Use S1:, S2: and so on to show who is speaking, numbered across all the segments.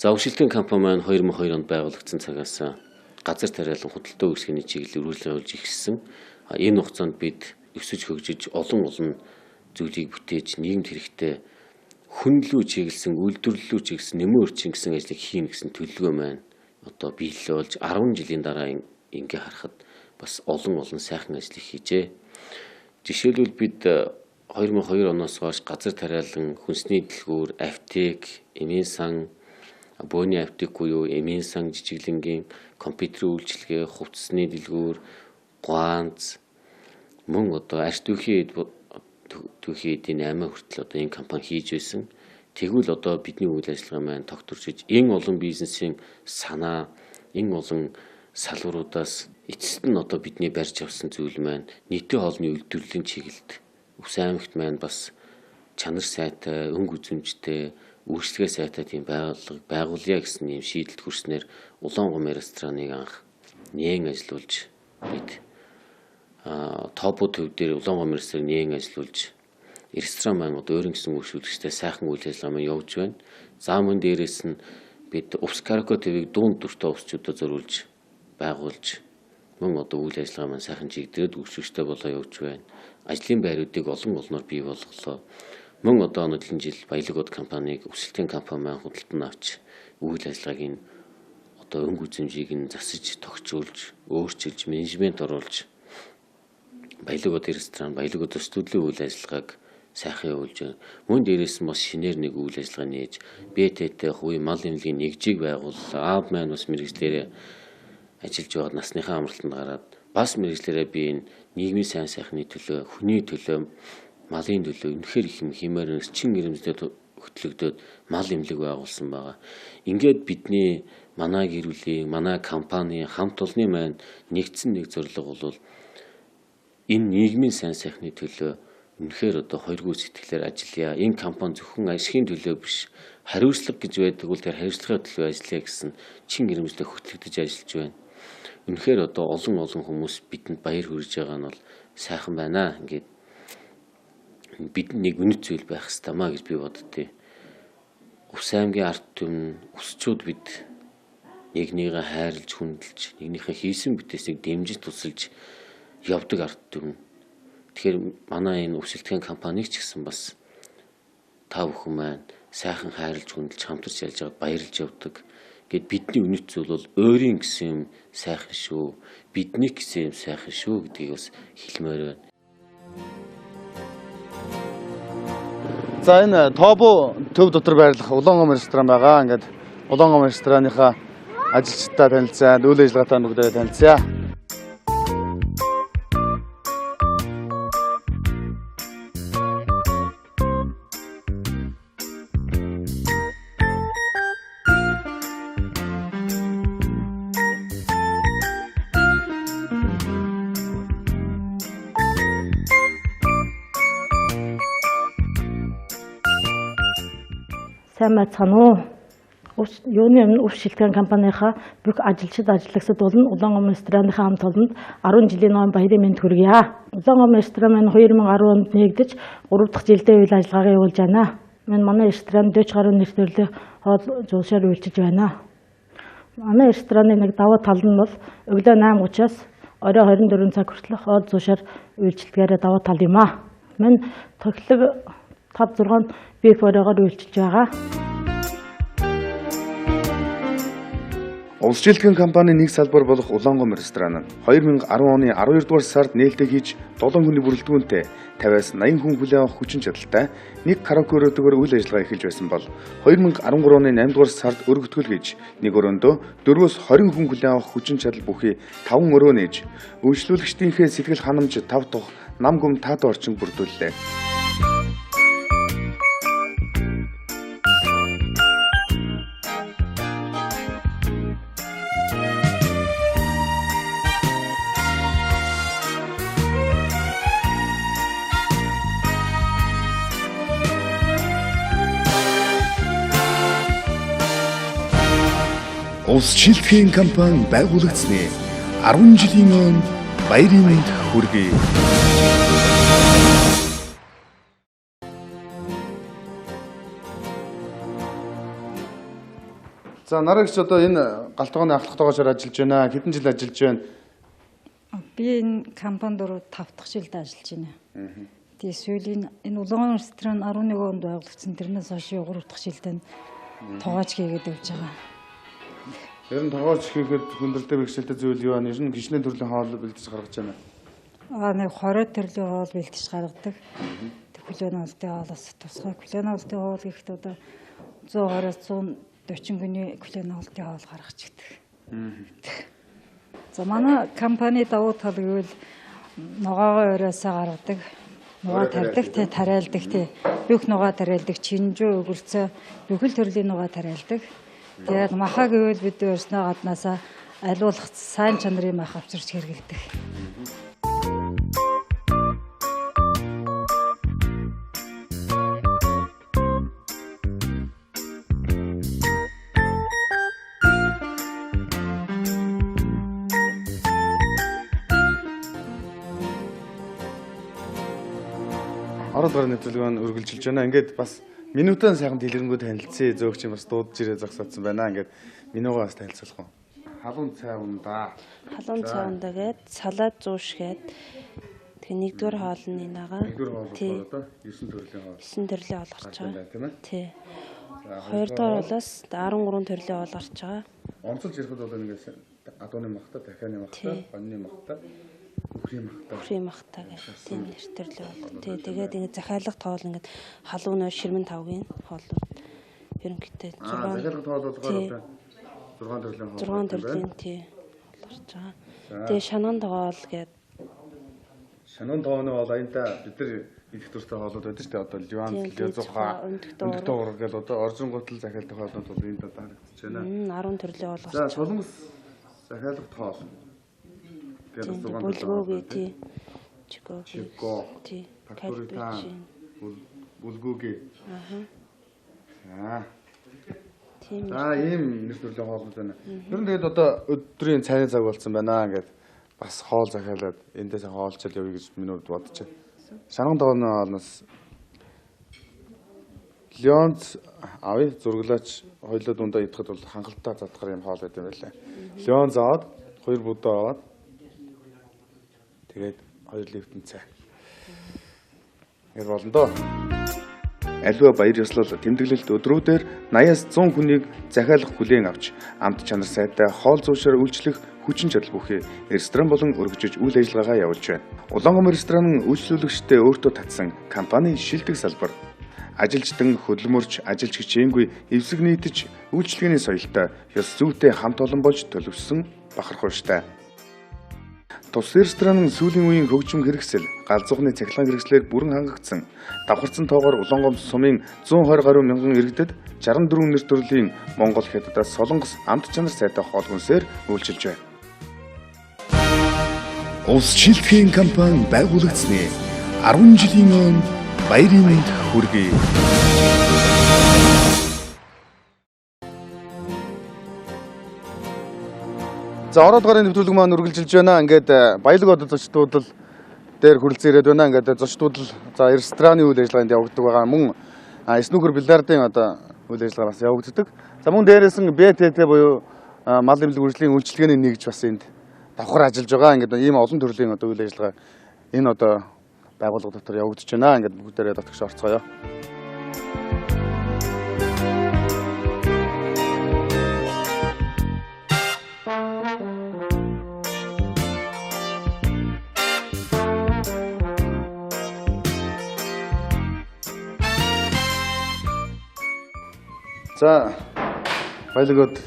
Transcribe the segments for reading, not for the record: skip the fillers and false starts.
S1: За угшилтын компани маань 2002 онд байгуулагдсан цагаас газар тариалан худалдаа үүсгэний чиглэлээр үргэлжлэн явж ирсэн. Энэ хугацаанд бид өсөж хөгжиж олон зүйлийг бүтээж нийгэмд хэрэгтэй хүнлүү чиглэсэн, үйлдвэрлэлүү чиглэсэн, нэмэн өрчин гэсэн ажлыг хийн гэсэн төлөвлөгөө маань одоо биелэл болж 10 жилийн дараа ингээ харахад бас олон сайхан ажлыг хийжээ. Жишээлбэл бид 2002 оноос хойш газар тариалан хүнсний дэлгүүр, аптек, эмийн сан, бөөний аптек буюу эмийн сан жижиглэнгийн компьютерийн үйлчилгээ, хувцсны дэлгүүр, ганц мөн одоо арт түүхийн эдийн 8 хүртэл одоо энэ компани хийж байсан. Тэгвэл одоо бидний үйл ажиллагаа маань тогтворч энэ олон бизнесийн санаа, энэ олон салбаруудаас эцэст нь одоо бидний барьж авсан зүйл маань нийтийн хоолны үйлдвэрлэлийн чиглэлд Өвс аймагт маань бас чанар сайтай, өнгө үзэмжтэй, үйлчлэгээ сайтай тийм байгуулъя гэсэн юм шийдэлд хүрснээр Улаангомын рестораныг анх нээн ажиллуулж бид топо төв дээр Улаангомын рестораныг нээн ажиллуулж ресторан маань одоо өөрийн гэсэн үйлчлэгчтэй сайхан үйл ажиллагаа маань явуулж байна. За мөн дээрээс нь бид Өвс Карако ТV-г дунд дуртай өвсчүүдэд зориулж байгуулж мөн одоо үйл ажиллагаа маань сайхан чигдээд үйлчлэгчтэй болоо явж байна. Ажлын байруудыг олноор бий болголоо. Мөн одоо өнөөдрийн жил Баялаг бод компанийг өсөлтийн компани маань худалдан авч үйл ажиллагааг нь одоо өнгө үзэмжийг нь засаж тогтжуулж, өөрчилж, менежмент оруулж Баялаг бод ресторан, Баялаг бод студийн үйл ажиллагааг сайхан явуулж байна. Мөн дээрээс нь бас шинээр нэг үйл ажиллагаа нээж БТ-тэй хувийн мал эмнэлгийн нэгжийг байгууллаа. Аав маань бас мэргэжлэрээ ажиллаж байгаад насныхаа амралтанд гараад бас мэргэжлэрээ би энэ нийгмийн сайн сайхны төлөө, хүний төлөө, малын төлөө үнэхээр их юм хэмээр чин ирэмжтэй хөтлөгдөөд мал эмнэлэг байгуулсан байгаа. Ингээд бидний манай гэр бүлийн, манай компани хамт олонны маань нэгдсэн нэг зорилго бол энэ нийгмийн сайн сайхны төлөө үнэхээр одоо хоёргүй сэтгэлээр ажиллая. Энэ компани зөвхөн ашигын төлөө биш, хариуцлага гэж байдаг бол тэр хариуцлагын төлөө ажиллая гэсэн чин ирэмжтэй хөтлөгдөж ажиллаж байна. Үнэхээр одоо олон хүмүүс бидэнд баяр хүргэж байгаа нь бол сайхан байна. Ингээд бид нэг үнэт зүйл байх хэрэгтэй маа гэж би боддتي. Өвс аймгийн ард түмэн өсчүүд бид нэгнийгээ хайрлж, хүндэлж, нэгнийхээ хийсэн бүтээсийг дэмжиж тусалж явдаг ард түмэн. Тэгэхээр манай энэ өсөлтгийн компаниг ч гэсэн бас та бүхэн маань сайхан хайрлж, хүндэлж, хамтарч ялж байгаад баярлж явдаг. Гэт бидний үнэт зүйл бол өөрийн гэсэн юм сайхан шүү, бидний гэсэн юм сайхан шүү гэдгийг бас хэлмээр байна.
S2: За энэ Тобо төв дотор байрлах Улаангомын ресторан байгаа. Ингээд Улаангомын рестораныхаа ажилчдаа танилцаад, үйл ажиллагаатай бүгдээ танилцъя.
S3: Сайн байцгаана уу? Юуны өмнө Өвс шилтгэн компанийнхаа бүх ажиллагчид болон Улаангомын рестораныхаа хамт олонд 10 жилийн ноён баярын мэнд хүргье. Улаангомын ресторан маань 2010 онд нэгдэж 3 дахь жилдээ үйл ажиллагаагаа явуулж байна. Манай ресторан 40 гаруй нэр төрлийн хоол зуушаар үйлчилж байна. Манай рестораны нэг даваа тал нь бол өглөө 8:30-аас орой 24 цаг хүртэл хоол зуушаар үйлчилдгээрээ даваа тал юм аа. Мань тоглог 5-6 биф оройгоор үйлчилж байгаа.
S2: Өвс шилтгэн компанийн нэг салбар болох Улаангомын ресторан нь 2010 оны 12 дугаар сард нээлттэй хийж 7 хүний бүрэлдэхүүнтэй 50-аас 80 хүн хүлээн авах хүчин чадалтай нэг караоке өрөөдөөр үйл ажиллагаа эхэлж байсан бол 2013 оны 8 дугаар сард өргөтгөл хийж нэг өрөөндөө 4-өөс 20 хүн хүлээн авах хүчин чадал бүхий 5 өрөө нээж үйлчлүүлэгчдийнхээ сэтгэл ханамж 5 дахь нам гүм таатай орчин бүрдүүллээ. Өвс шилтгэн компани байгуулагдсны 10 жилийн өмнө баярын мэнд хүргэе. За нарагч одоо энэ галтгооны ахлах тоогоочоор ажиллаж байна. Хэдэн жил ажиллаж байна?
S4: Би энэ компанид 5 дахь жилд ажиллаж байна. Тэгээ сүүлийн энэ улаан ресторан 11 онд байгуулагдсан. Тэрнээс хойш 3 дахь жилдээ тоогооч хийгээд явж байгаа.
S2: Ер нь тоогооч хийхэд хүндрэлтэй бэрхшээлтэй зүйл юу вэ? Ер нь гişнээ төрлийн хоол бэлдэж гаргаж байна.
S4: Нэг 20 төрлийн хоол бэлдэж гаргадаг. Хүлээнолтын хоолоос тусгай хүлээнолтын хоол гэхэд одоо 120-аас 140 гүний хүлээнолтын хоол гаргаж идэг. За манай компани давуу тал гэвэл ногоогоо өрөөсөө гаргадаг. Ногоо тарьдаг, тариалдаг тий. Бүх ногоо тариалдаг, чинжүү, өгөлцөө, бүхэл төрлийн ногоо тариалдаг. Тэгээд маха гэвэл бид өрснөө гаднаасаа аливуулах сайн чанарын мах авчирч хэрэглэдэг.
S2: Орон дурын нэвтрүүлэг үргэлжилж байна. Ингээд бас минутын сайхан дэлгэрэнгүй танилцъя. Зөөгч юм бас дуудаж ирээ зогсоодсон байна. Ингээд минуугаа бас танилцуулах уу? Халуун цай ундаа.
S5: Халуун цай ундаа гээд салаад зууш гээд тэгээ нэгдүгээр хоолны нагаа.
S2: Нэгдүгээр хоол одоо 9 төрлийн хоол.
S5: 9 төрлийн хоол гарч байгаа.
S2: Тийм ээ.
S5: Тий. Хоёрдугаар хоолоос 13 төрлийн хоол гарч байгаа.
S2: Онцолж ирэхэд бол ингээс адууны махта, дахианы махта, онны махта,
S5: Бүхрийн махта гэх тийм нэр төрлийн хоол. Тий. Тэгээд ингэ захиалга тоол ингэ халуун нөө ширмэн тавгийн хоолууд ерөнхийдөө 6
S2: захиалга тоол болгоод 6 төрлийн хоол.
S5: 6 төрлийн тий хоол гарч байгаа. Тэгээ шанан тоол гээд
S2: Шанан тооны бол аянта бид нар идэх төртэй хоолууд байдаг шүү дээ. Одоо ливан, лезуха, өндөгтөө гэл одоо оржин гутал захиалдаг хоолууд бол энд одоо харагдаж байна.
S5: 10 төрлийн хоол гарч
S2: байгаа. За солонгос захиалга тоол.
S5: Булгууги тий.
S2: Чико.
S5: Тий.
S2: Калбичин. Булгууги.
S5: Тийм.
S2: Ийм нэр төрлийн хоолууд байна. Ер нь тэгээд одоо өдрийн цайны цаг болсон байна. Ингээд бас хоол захиалаад эндээс хоолчл явъя гэж минут бодож байна. Шанан тооны хоолноос Леонц авъя зурглаач хоёулаа дундаа идэхэд бол хангалттай задгаар юм хоол байдаг юм байлаа. Леонц аваад 2 будаа аваад тэгээд 2 литр цай. Яар болно доо. Аливаа баяр ёслол тэмдэглэлт өдрүүдээр 80-аас 100 хүнийг захиалах хүлээн авч амт чанар сайтай хоол зуушаар үйлчлэх хүчин чадал бүхий ресторан болон өргөжөж үйл ажиллагаагаа явуулж байна. Улаангом ресторанын үйлчлүүлэгчтэй өөртөө татсан компани шилдэг салбар. Ажилчдан хөдөлмөрч, ажилч хичээнгүй эвсэг нийтж үйлчлэгээний соёлтой ёс зүйтэй хамт олон болж төлөвшсөн бахархууштай. Тус ресторанын сүүлийн үеийн хөгжим хэрэгсэл, галзуухны цахилгаан хэрэгслээр бүрэн хангагдсан. Давхарцсан тоогоор Улаангом сумын 120 гаруй мянган иргэдэд 64 нэр төрлийн Монгол хятадаас солонгос амт чанар сайтай хоол хүнсээр үйлчилж байна. Улс шилтгэхийн компани байгуулагдсны 10 жилийн өмнө баярын мэнд хүргэе. За ороод гарын нэвтрүүлэг маань үргэлжилж байна. Ингээд баялаг одоо зочдуудл дээр хүрэлцэн ирээд байна. Ингээд зочдуудл за рестораны үйл ажиллагаанд явагддаг байгаа. Мөн снукер бильярдын одоо үйл ажиллагаа бас явагддаг. За мөн дээрээс нь БТТ буюу мал эмнэлэг үржлийн үйлчилгээний нэгж бас энд давхар ажиллаж байгаа. Ингээд ийм олон төрлийн одоо үйл ажиллагаа энэ одоо байгууллага дотор явагдаж байна. Ингээд бүгдээрээ дотогш орцгоё. За баялагууд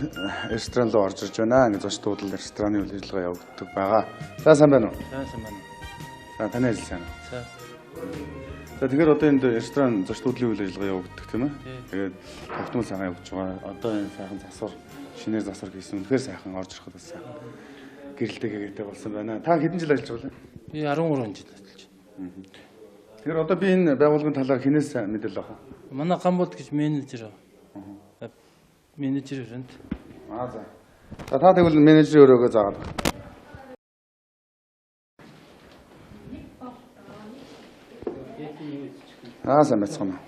S2: ресторан руу орж ирж байна. Ингээд зочдууд рестораны үйл ажиллагаа явагддаг байгаа. За сайн байна уу?
S6: Сайн байна.
S2: За таны ажил сайн уу?
S6: Сайн.
S2: За тэгэхээр одоо энд ресторан зочдуудлын үйл ажиллагаа явагддаг тийм ээ. Тэгээд тогтмол сайхан явагдаж байгаа. Одоо энэ сайхан засвар, шинээр засвар хийсэн. Үнэхээр сайхан орж ирэхэд бас сайхан гэрэлтэй гэгээтэй болсон байна. Та хэдэн жил ажиллаж байгаа вэ?
S6: Би 13 жил ажиллаж байна.
S2: Тэгэхээр одоо би энэ байгууллагын талаар хинээс мэдээлэл авах уу?
S6: Манай Гамболд гэж менежер. Менежер өрөнд.
S2: За. За та тэгвэл менежер өрөөгөө заагаад. Сайн байцгаана.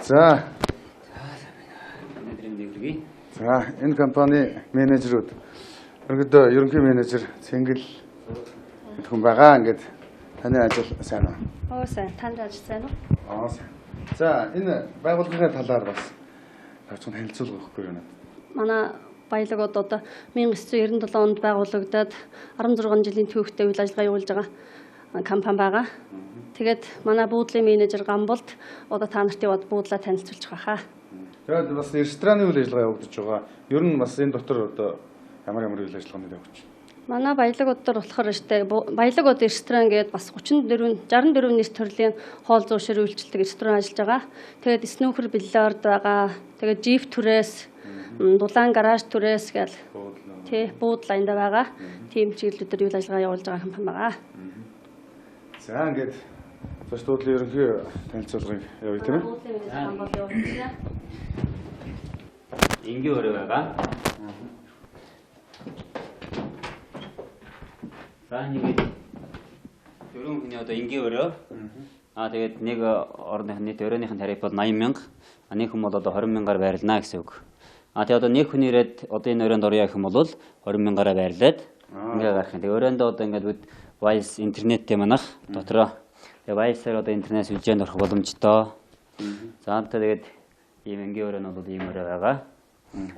S2: За.
S1: хэлье.
S2: За энэ компани менежерүүд ерөнхийдөө ерөнхий менежер Цэнгэл хүн байгаа. Ингээд таны ажил сайн уу?
S7: Сайн. Танд ажил сайн уу?
S2: Сайн. За энэ байгууллагын талаар бас тавчхан танилцуулга өгөхгүй юу?
S7: Манай баялаг одоо 1997 онд байгуулагдаад 16 жилийн түүхтэй үйл ажиллагаа явуулж байгаа компани байгаа. Тэгээд манай буудлын менежер Гамболд одоо та нартын буудлаа танилцуулж байгаа хаа.
S2: Тэгээд бас рестораны үйл ажиллагаа явагдаж байгаа. Ер нь бас энэ дотор одоо ямар үйл ажиллагааны явагдаж байна?
S7: Манай баялаг дотор болохоор штэ баялаг ресторан гээд бас 64 нийт төрлийн хоол зуушир үйлчилдэг ресторан ажиллаж байгаа. Тэгээд снүүкер бильярд байгаа. Тэгээд жип түрээс дулаан гараж түрээс гэл тий буудлаа энд байгаа. Тим чиглэлүүдээр үйл ажиллагаа явуулж байгаа компани байгаа.
S2: За ингээд бас буудлын ерөнхий танилцуулгыг явуулъя тийм ээ.
S1: Энгийн өрөө байгаа. За ингээд дөрөв хүний одоо энгийн өрөө. Тэгээд нэг орных нийт өрөөний тариф бол 80,000. Нэг хүн бол одоо 20,000-аар байрлана гэсэн үг. Тэгээд одоо нэг хүн ирээд одоо энэ өрөөнд орё гэх юм бол 20,000-аараа байрлаад ингээ гарах юм. Тэгээд өрөөндөө одоо ингээд Wise интернеттэй манах дотроо Wise-аар одоо интернет сүлжээнд орох боломжтой. За тэгээд ийм энгийн өрөө нь бол ийм өрөө байгаа.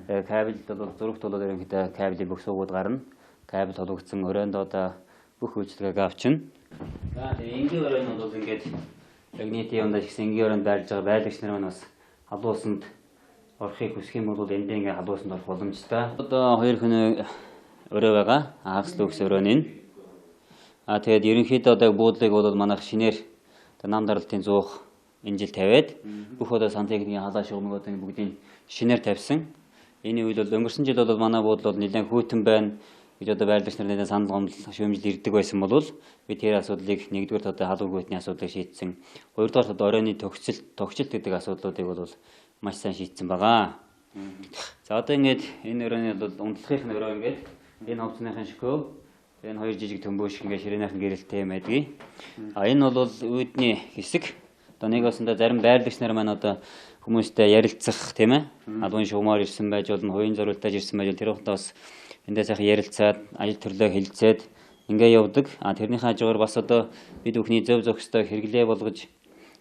S1: Кабелд бол зурагт бол ерөнхийдөө кабелийн бүх суугууд гарна. Кабель толгогдсон өрөөнд одоо бүх үйлчилгээг авчина. За тэгээд энгийн өрөө нь бол ингээд яг нийтийн ондоо ихсэн энгийн өрөөнд байрлаж байгаа байлагч нар маань бас халуусанд орохыг хүсэх юм бол энд ингээ халуусанд орох боломжтой. Одоо хоёр хүн өрөө байгаа. Хагас лүкс өрөө нь. Тэгээд ерөнхийдөө одоо буудлыг бол манайх шинээр нам даралтын 100 энэ жил тавиад бүх одоо сантехникийн халаа шугамыг одоо бүгдийг шинээр тавьсан. Энэ үйл бол өнгөрсөн жил бол манай буудлал бол нэлээд хүйтэн байна гэж одоо байрлагч нар нэлээд санал гомдол шүүмжил ирдэг байсан бол би тэр асуудлыг нэгдүгээр одоо халуун хүйтний асуудлыг шийдсэн. Хоёрдугаар одоо оройны тогтцолт гэдэг асуудлуудыг бол маш сайн шийдсэн байгаа. За одоо ингээд энэ өрөөний бол унтлахын өрөө ингээд энэ ховцныхын шкөө энэ хоёр жижиг төмбөш ингээд ширээнийхэн гэрэлтэй юм байдгийг. Энэ бол үүдний хэсэг. Одоо нэг басанда зарим байрлагч нар маань одоо хүмүүстэй ярилцах тийм ээ. Адуун шугамаар ирсэн байж болно, хувийн зориултаар ирсэн байж бол тэр ухтаа бас эндээ сайхан ярилцаад ажил төрлөө хэлцээд ингээ явдаг. Тэрний хажуугаар бас одоо бид бүхний зөв зөвхөстэй хэрэглээ болгож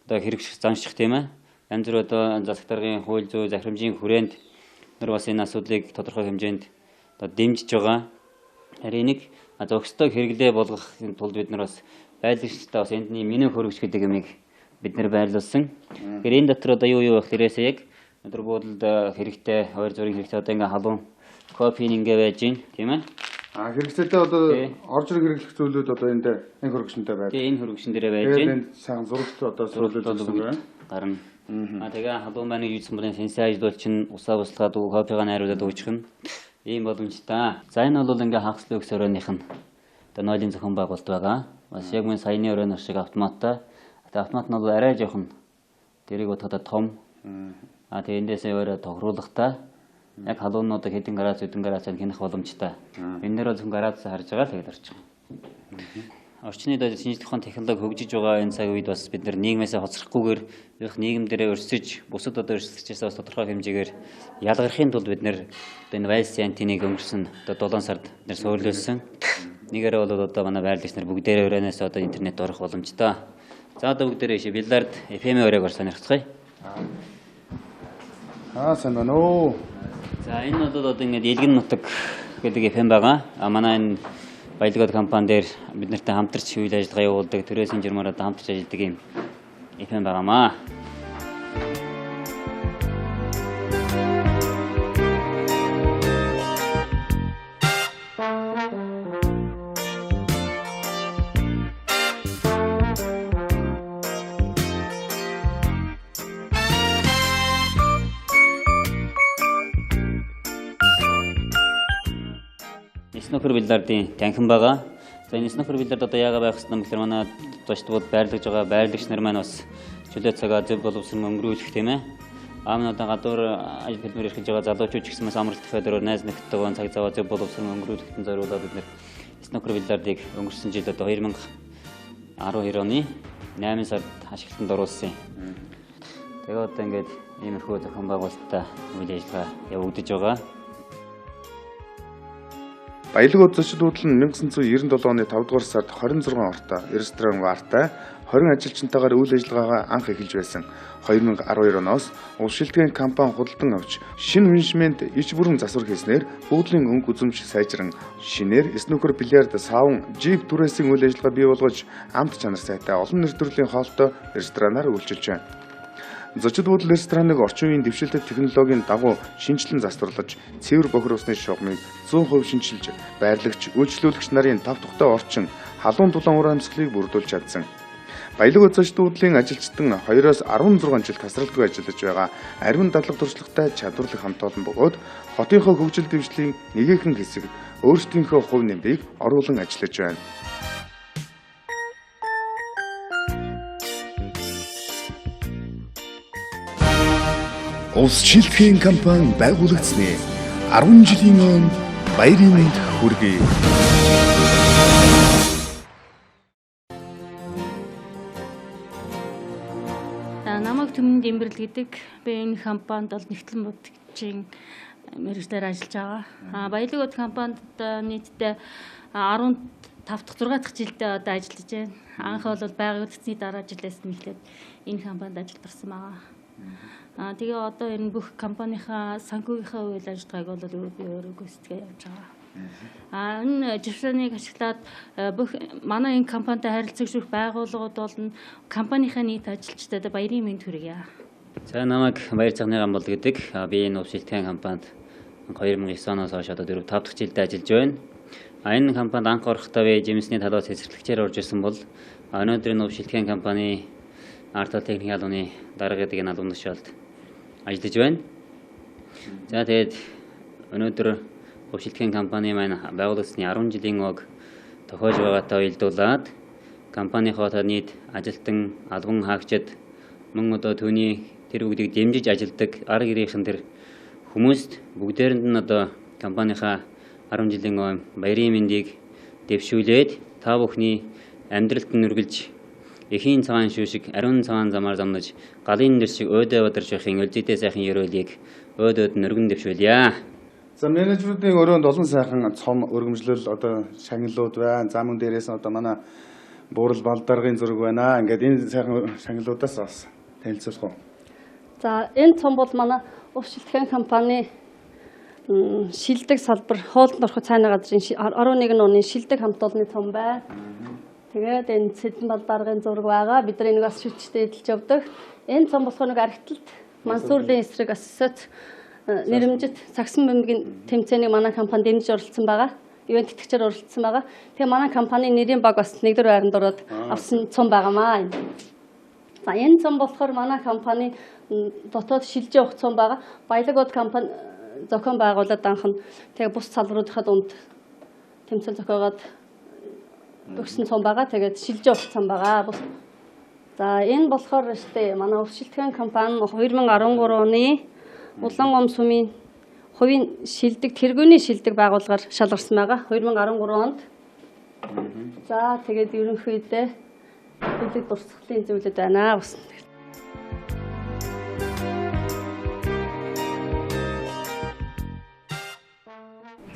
S1: одоо хэрэгжих занших тийм ээ. Янз бүр одоо засаг даргын хууль зүйн захирамжийн хүрээнд нар бас энэ асуудлыг тодорхой хэмжээнд одоо дэмжиж байгаа. Харин нэг зөвхөстэй хэрэглээ болгохын тулд бид нар бас байрлагчтай бас эндний минимум хөрөгч гэдэг юмыг бид нэр байрлуулсан. Тэгэхээр энэ дотор одоо юу байх хэрэгсээ яг өдөр буудалд хэрэгтэй, хоёр зүрийн хэрэгтэй одоо ингээ халуун кофе ингээ байж гин тийм ээ.
S2: Хэрэгцээтэй одоо орж ирэх хэрэглэх зүйлүүд одоо энэ хөрөгчөнтэй байна.
S1: Тэгээ энэ хөрөгчөн дээрээ байж гин.
S2: Энэ сайхан зурагт одоо зурулсан
S1: гарна. Тэгээ халуун байныг юусан бол сенсей ажиллуулчин усаа буслаад кофега найруулад өгчих нь ийм боломжтой. За энэ бол ингээ хагас лүкс өрөөнийх нь одоо нойлын зохион байгуулалт байгаа. Бас яг мөн саяны өрөөнөх шиг автоматтай. Тэгээ автомат нь бол арай жоохон дэрийг бодоход том. Тэгээ эндээсээ өөрөө тогруулахтай. Яг халуунуудыг хэдэн градус хянах боломжтой. Энэ нэр бол зөвхөн градусаар харж байгаа л тэгээд орчих. Орчны шинжлэх ухааны технологи хөгжиж байгаа энэ цаг үед бас бид нар нийгмээсээ хоцрохгүйгээр нийгэмдэрээ өрсөж, бусад одоо өрсөлдөжсээс бас тодорхой хэмжээгээр ялгархын тулд бид нар одоо энэ Wise антиныг өнгөрсөн одоо 7 сард бид нар суурилсан. Нэгээрээ бол одоо манай байрлагч нар бүгдээрээ өрөөнөөс одоо интернет орох боломжтой. За одоо бүгдээрээ ишээ бильярд FM өрөөгөр сонирхцгаая.
S2: Сайн байна уу?
S1: За энэ бол одоо ингээд Илгэн нутаг гэдэг FM байгаа. Манай энэ баялагод компани дээр бид нартай хамтарч үйл ажиллагаа явуулдаг, төрөөсийн журмаар одоо хамтарч ажилладаг юм FM байгаамаа. Снукер бильярдын танхим байгаа. За энэ снукер бильярд одоо яагаад байх ёстой юм гэхээр манай дочдод байрлаж байгаа байрлагч нар маань бас чөлөө цагаа зөв боловсон өнгөрүүлэх тийм ээ. Аамн одоо гадуур ажил хэлбэр эрхэлж байгаа залуучууд ч гэсэн амралт федерал найз нөхдөдөө цаг зав зөв боловсон өнгөрүүлэхэд зориулаад бид нэр снукер бильярдыг өнгөрсөн жил одоо 2012 оны 8 сард ашиглалтанд оруулсан.
S8: Тэгээ одоо ингээд иймэрхүү зохион байгуулалттай үйл ажиллагаа явагдаж байгаа.
S2: Баялаг зочдууд нь 1997 оны 5 дугаар сард 26 ортой ресторан баартай 20 ажилчнтайгаар үйл ажиллагаагаа анх эхэлж байсан. 2012 оноос улс шилтгэн компани худалдан авч шинэ менежмент ич бүрэн засвар хийснээр буудлын өнгө үзэмж сайжран шинээр снукер, бильярд, саун, жип түрээсийн үйл ажиллагаа бий болгож амт чанар сайтай олон нэр төрлийн хоолтой ресторанаар үйлчилж байна. Зочид буудал рестораныг орчин үеийн дэвшилтэт технологийн дагуу шинжилэн засварлаж, цэвэр бохир усны шугамыг 100% шинжилж, байрлагч, үйлчлүүлэгч нарын тав тухтай орчин, халуун дулаан ур амьсгалыг бүрдүүлж чадсан. Баялаг зочид буудлын ажилчдан 2-оос 16 жил тасралтгүй ажиллаж байгаа ариун дадлаг туршлагатай чадварлаг хамт олон бөгөөд хотынхоо хөгжил дэвшлийн нэгэн хэсэгт өөрсдийнхөө хувь нэмрийг оруулан ажиллаж байна. Улс шилтгэн компани байгуулагдсны 10 жилийн өмнө баярын мэнд хүргэе.
S9: Намайг Түмэн Дэмбэрэл гэдэг. Би энэ компанид бол нэгтлэн будагчийн мэргэжлэр ажиллаж байгаа. Баялаг бод компанид нийтдээ 15 дахь 6 дахь жилдээ одоо ажиллаж байна. Анх бол байгуулагдсны дараа жилээс нь эхлээд энэ компанид ажилд орсон байгаа. Тэгээ одоо энэ бүх компанийнхаа санхүүгийнхаа үйл ажиллагааг бол би өөрөө гүйцэтгэж явж байгаа. Энэ жишээнийг ашиглаад бүх манай энэ компанитай харилцагч байгууллагууд болон компанийнхаа нийт ажилчдад баярын мэнд хүргье.
S8: За намайг Баяр Цагны Гамбол гэдэг. Би энэ улс шилтгэн компанид 2009 оноос хойш одоо 4-5 дахь жилдээ ажиллаж байна. Энэ компанид анх орохдоо би жимсний талбай цэцэрлэгчээр орж ирсэн бол өнөөдөр энэ улс шилтгэн компани Артал техникийн албаны дарга гэдэг энэ албан тушаалд ажиллаж байна. За тэгээд өнөөдөр улс шилтгэн компани маань байгуулагдсны 10 жилийн ог тохиолж байгаатай уялдуулаад компанийнхоо нийт ажилтан, албан хаагчид мөн одоо түүний тэр бүгдийг дэмжиж ажилдаг арга гэрийнхэн тэр хүмүүст бүгдээрэнд нь одоо компанийнхаа 10 жилийн ой баярын мэндийг дэвшүүлээд та бүхний амьдралд нь үргэлж эхийн цагаан шүү шиг ариун цагаан замаар замнаж галын нэр шиг өөдөө бадарч явахын өлзийтэй сайхан ёроолыг өөдөөд нь өргөн дэвшүүлье.
S2: За менежментийн өрөөнд олон сайхан цом өргөмжлөл одоо шагналууд байна. За мөн дээрээс одоо манай буурал балдаргын зураг байна. Ингээд энэ сайхан шагналуудаас бас танилцуулах уу?
S7: За энэ цом бол манай улс шилтгэн компани шилдэг салбар хоолнд орох цайны газрын 11 оны шилдэг хамт олонны цом байна. Тэгээд энэ Цэдэн балдаргын зураг байгаа. Бид нар энийг бас шүтжтэй эдэлж явдаг. Энэ цом болохоор нэг архитект Мансуурлын эсрэг ассоциац нэрэмжит сагсан бөмбөгийн тэмцээнийг манай компани дэмжиж оролцсон байгаа. Ивент тэтгэгчээр оролцсон байгаа. Тэгээ манай компани нэрийн баг бас нэгдүгээр байранд ороод авсан цом байгаамаа. За энэ цом болохоор манай компани дотоод шилжиж явах цом байгаа. Баялаг бод компани зохион байгуулад анх нь тэгээ бус салбаруудынхаа дунд тэмцээн зохиогоод өгсөн цом байгаа. Тэгээд шилжиж явах цом байгаа. За энэ болохоор штэ манай улс шилтгэн компани 2013 оны Улаангом сумын хувийн шилдэг тэргүүний шилдэг байгууллагаар шалгарсан байгаа 2013 онд. За тэгээд ерөнхийдөө бүлэг дурсгалын зүйлүүд байна.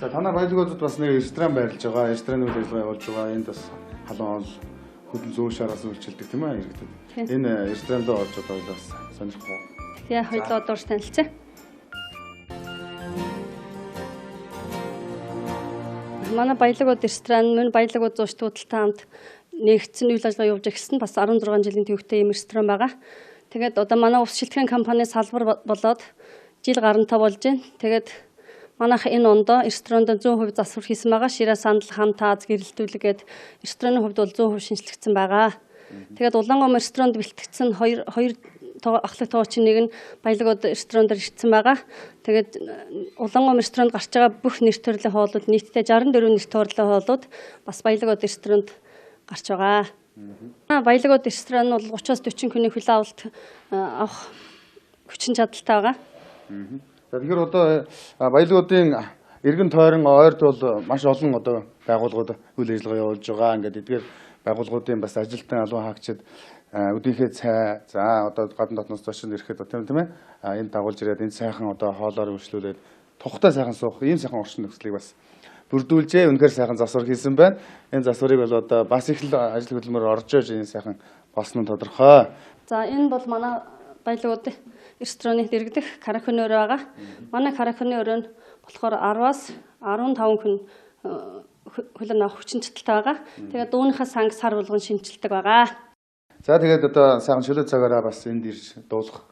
S2: За танай баялагуудад бас нэг ресторан байрлаж байгаа. Рестораны үйл ажиллагаа явуулж байгаа. Энд бас халуун хоол хөдөл зүүн шараас үйлчилдэг тийм ээ иргэдэд. Энэ ресторанд орж одоо бас сонирхох.
S7: Тэгээ хоёулаа дурж танилцъя. Манай баялаг бод ресторан, мөн баялаг бод зуучт худалдаа хамт нэгдсэн үйл ажиллагаа явуулж ирсэн бас 16 жилийн төвхтэй ийм ресторан байгаа. Тэгээд одоо манай улс шилтгэн компани салбар болоод жил гарантай болж байна. Тэгээд манайх энэ ондоо ресторанд 100% засвар хийсэн байгаа. Ширээ сандал хам тааз гэрэлтүүлгээд рестораны хувьд бол 100% шинжлэгдсэн байгаа. Тэгээд Улаангом ресторанд бэлтгэгдсэн хоёр ахлах тоочин нэг нь баялаг бод ресторанд ирсэн байгаа. Тэгээд Улаангом ресторанд гарч байгаа бүх нэр төрлийн хоолууд нийтдээ 64 нэр төрлийн хоолууд бас баялаг бод ресторанд гарч байгаа. Баялаг бод ресторан нь бол 30-40 хүний хүлээн авалт авах хүчин чадалтай байгаа.
S2: Тэгэхээр одоо баялаг бодын эргэн тойрон ойрд бол маш олон одоо байгууллагууд үйл ажиллагаа явуулж байгаа. Ингээд эдгээр байгууллагуудын бас ажилтан албан хаагчид өдийнхээ цай за одоо гадна дотноос зочин ирэхэд тийм ээ энэ дагуулж ирээд энэ сайхан одоо хоолоор үргэлжлүүлээд тухтай сайхан суух ийм сайхан орчин нөхцөлийг бас бүрдүүлжээ. Үнэхээр сайхан засвар хийсэн байна. Энэ засварыг бол одоо бас их л ажил хөдөлмөр орж иж энэ сайхан болсон нь тодорхой.
S7: За энэ бол манай баялагуудын рестораны дэргэдэх караоке нөр байгаа. Манай караоке нөр нь болохоор 10-аас 15 хүн хөлн авах хүчин чадалтай байгаа. Тэгээд дууныхаа санг сар болгон шинжилдэг байгаа.
S2: За тэгээд одоо сайхан чөлөө цагаараа бас энд ирж дуулах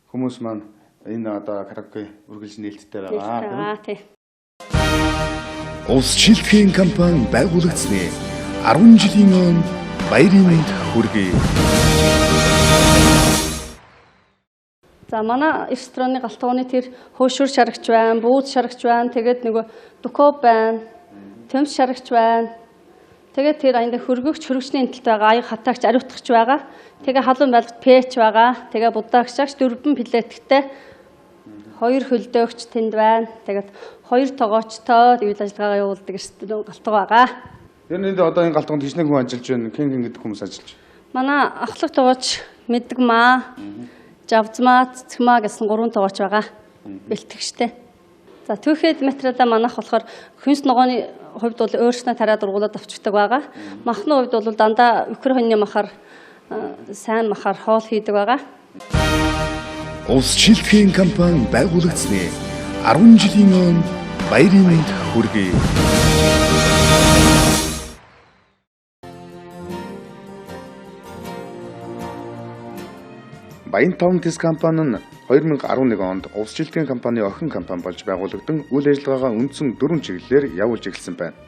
S2: хүмүүс маань энэ одоо караоке үргэлж нээлттэй байгаа.
S7: Тийм.
S2: Улс шилтгэхийн компани байгуулагдсны 10 жилийн өмнө баярын мэнд хүргэе.
S7: За манай рестораны галтгооны тэр хөөшөр шарагч байна, бууз шарагч байна, тэгээд нөгөө дукоп байна, төмс шарагч байна. Тэгээд тэр аянд хөргөгч хөргөчний энтэлт байгаа, аяг хатаагч ариутгагч байгаа. Тэгээ халуун байлгад пэч байгаа. Тэгээ будаагчаач 4 плетгтэй 2 хөлдөөгч тэнд байна. Тэгээд 2 тоогоочтой үйл ажиллагаа явуулдаг ресторан галтгоо байгаа.
S2: Тэр нэнд одоо энэ галтгоонд хичнээн хүн ажиллаж байна. Хэн гэдэг хүмүүс ажиллаж байна?
S7: Манай ахлах тоогооч Мэдгмаа, Жавзмаа, Цэцгмаа гэсэн 3 тоогооч байгаа. Бэлтгэгчтэй. За түүхэд материалаа манайх болохоор хүнс ногооны хувьд бол өөрснөө тариад ургуулад авчдаг байгаа. Махны хувьд бол дандаа өкөр хоньны махаар сайн махаар хоол хийдэг байгаа.
S2: Улс шилтгэхийн компани байгуулагдсны 10 жилийн өмнө баярын мэнд хүргэе. Баян таван тэс компани нь 2011 онд улс шилтгэхийн компани охин компани болж байгуулагдсан үйл ажиллагаагаа үндсэн 4 чиглэлээр явуулж эхэлсэн байна.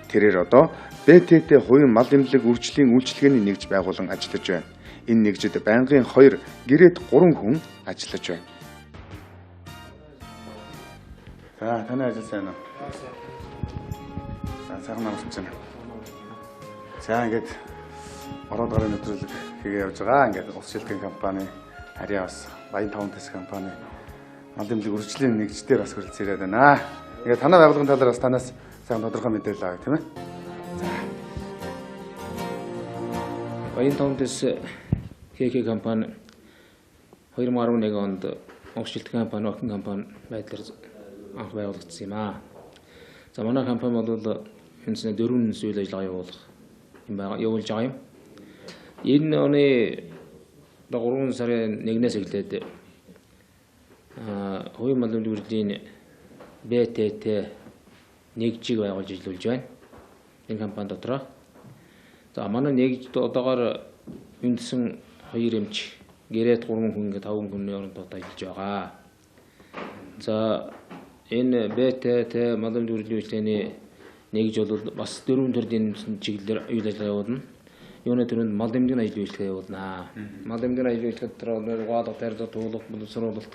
S2: Тэрээр одоо БТТ хувийн мал эмнэлэг үржлийн үйлчилгээний нэгж байгуулан ажиллаж байна. Энэ нэгжид байнгын 2 гэрээт 3 хүн ажиллаж байна. За таны ажил сайн уу? Сайхан намсч байна. За ингээд ороод гарын нэвтрүүлэг хийгээ явж байгаа. Ингээд улс шилтгэхийн компани харьяа бас Баян таван тэс компани мал эмнэлэг үржлийн нэгжтэй бас хүрэлцэн ирээд байна. Ингээд танай байгууллагын талаар бас танаас сайн тодорхой мэдээлэл авъя тийм ээ. За.
S10: Баян таван тэс ХК компани 2011 онд улс шилтгэхийн компани охин компани байдлаар анх байгуулагдсан юм аа. За манай компани бол энэ 4 үйл ажиллагаа явуулж байгаа юм. Энэ оны 3 сарын 1-ээс эхлээд хувийн мал эмнэлэг үржлийн БТТ нэгжийг байгуулж ажиллаж байна. Энэ компани дотроо. За манай нэгж одоогоор үндсэн 2 эмч гэрээт 3 хүн ингээд 5 хүний орондоо ажиллаж байгаа. За энэ БТТ мал эмнэлэг үржлийн үйлчлэгээний нэгж бол бас 4 төрлийн чиглэлээр үйл ажиллагаа явуулна. Юуны төрөнд мал эмнэлгийн ажил үйлчлэгээ явуулнаа. Мал эмнэлгийн ажил үйлчлэгээ дотор угаалга, тарилга, туулга, боловсруулалт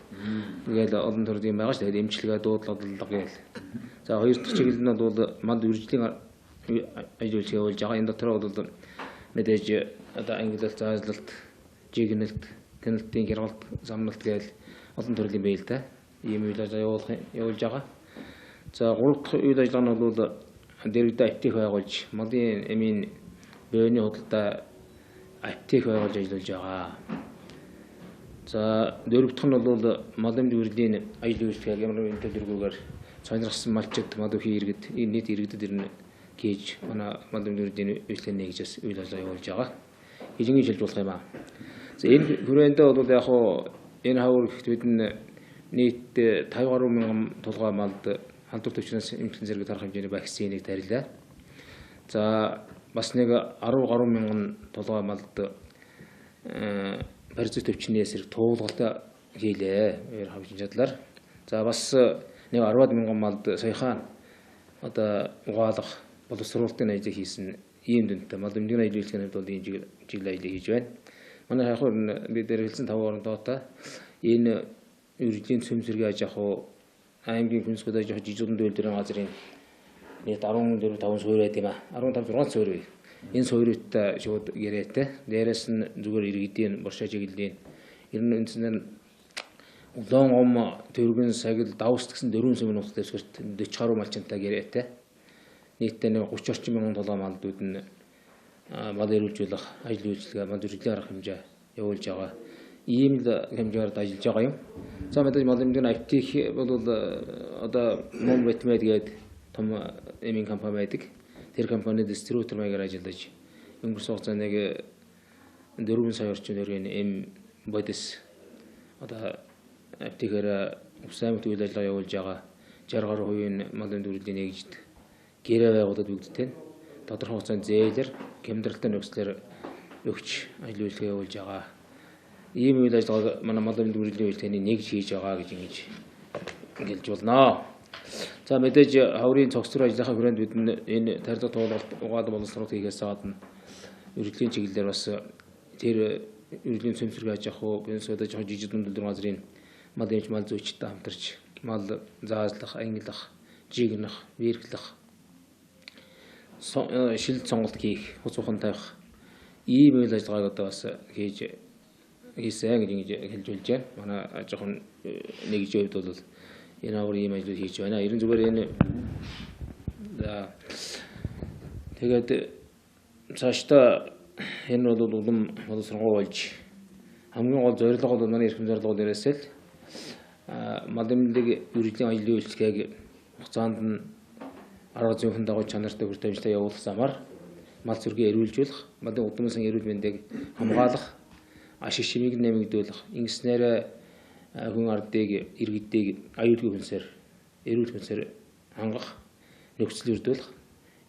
S10: тэгэл олон төрлийн байгаа шүү дээ. Эмчилгээ, дуудлага гээл. За хоёр дахь чиглэл нь бол мал үржлийн ажил үйлчлэгээ явуулж байгаа. Энэ дотор бол мэдээж одоо ангилалт, заазлалт, жигнэлт, тэнэлтийн хямралт, самналт гээл олон төрлийн байл та. Ийм үйл ажиллагаа явуулж байгаа. За гурав дахь үйл ажиллагаа нь бол дэргэдээ аптек байгуулж малын эмийн бөөний худалдаа аптек байгуулж ажиллаж байгаа. За дөрөв дахь нь бол мал эмнэлэг үржлийн ажил үйлчлэгээ ямар нэгэн төлөвлөгөөр сонирхсан малчид мал өхий иргэд энэ нийт иргэдэд ирнэ гэж манай мал эмнэлэг үржлийн үйлчлэгээ нэгжээс үйл ажиллагаа явуулж байгаа. Хилэнгийн шилжүүлэх юм аа. За энэ хүрээндээ бол яг хуу энэ хавар ихт бид нийт 50 гаруй мянган толгой малд халдвар төвчнөөс эмчилсэн зэрэг тарах хэмжээний вакциныг тарилаа. За бас нэг 10 гаруй мянган толгой малд паразит төвчнээс зэрэг туулгалт хийлээ. Хавшин чадлаар. За бас нэг 10 мянган малд саяхан одоо угаалгах боловсруулалтын ажил хийсэн ийм дүнтэй мал эмнэлгийн ажил үйлчлэгээнд бол ийм чиглэл ажил хийж байна. Манай хахур бид дээр хэлсэн 5 орондоо энэ үржлийн цөм зэрэг аж ахуй аймгийн хүнсгүүд аж ахуй жижигэн дэвлэрийн газрын нийт 14-5 суурь байт юм аа. 15-6 суурь. Энэ суурьтай шууд гэрээтэй. Дээрээс нь зүгээр иргэдийн боршоо чиглэлийн ер нь үндсэндээ улаан ом төргөн сагил давс гэсэн 4 сүмийн нутаг дэвсгэрт 40 гаруй малчинтай гэрээтэй. Нийтдээ нэг 30 орчим мянган толгой малдууд нь мал эрүүлжүүлэх ажил үйлчилгээ мал үржилийн арга хэмжээ явуулж байгаа. Ийм л хэмжээгээр ажиллаж байгаа юм. За мэдээж мал эмнэлгийн аптек бол одоо Мом Ветмед гээд том эмийн компани байдаг. Тэр компани дистрибьютор маягаар ажиллаж өнгөрсөн хугацаанд нэг 4 сая орчим төгрөгийн эм бодис одоо аптекээр усаймт үйл ажиллагаа явуулж байгаа 60 гаруй хувийн мал эмнэлгийн нэгжид гэрээ байгуулад бүгдтэй тодорхой хугацаанд зээлэр гэмдрэлтэй нөхцлөөр өгч ажил үйлчлэгээ явуулж байгаа. Ийм үйл ажиллагааг манай мал эмнэлгийн үйлчлэгээний нэгж хийж байгаа гэж ингэж болно. За мэдээж хаврын цогцрол ажиллахаа хүрээнд бид энэ тарилга туулгалт угаалга боловсрол хийхээс гадна үржилийн чиглэлээр бас тэр үржилийн цөмсөрг аж ахуй бенсода жоохон жижиг дунд газрын мал эмч мал зүйчтэй хамтарч мал заазлах, ангилах, жигнэх, вирглэх, шилд сонголт хийх, хуц ухан тавих ийм үйл ажиллагааг одоо бас хийсэн гэж хэлж болж байна. Манай жоохон нэгж хувьд бол энэ авар ийм ажил хийж байна. Ерөн зүгээр энэ тэгээд цаашдаа энэ бол улам боловсронгуй болж хамгийн гол зорилго бол манай эрхэм зорилго дээрээс л мал эмнэлгийн үржилийн ажлын үйлчлэгийг хугацаанд нь арга зүйн дагуу чанартай хүч тамирчтай явуулах замаар мал зүргийг эрүүлжүүлэх, малын удамсан эрүүл мэндийг хамгаалах, ашиг шимийг нэмэгдүүлэх, ингэснээр хүн ардыг иргэдийг аюулгүй хүнсээр эрүүл хүнсээр хангах нөхцөл бүрдүүлэх.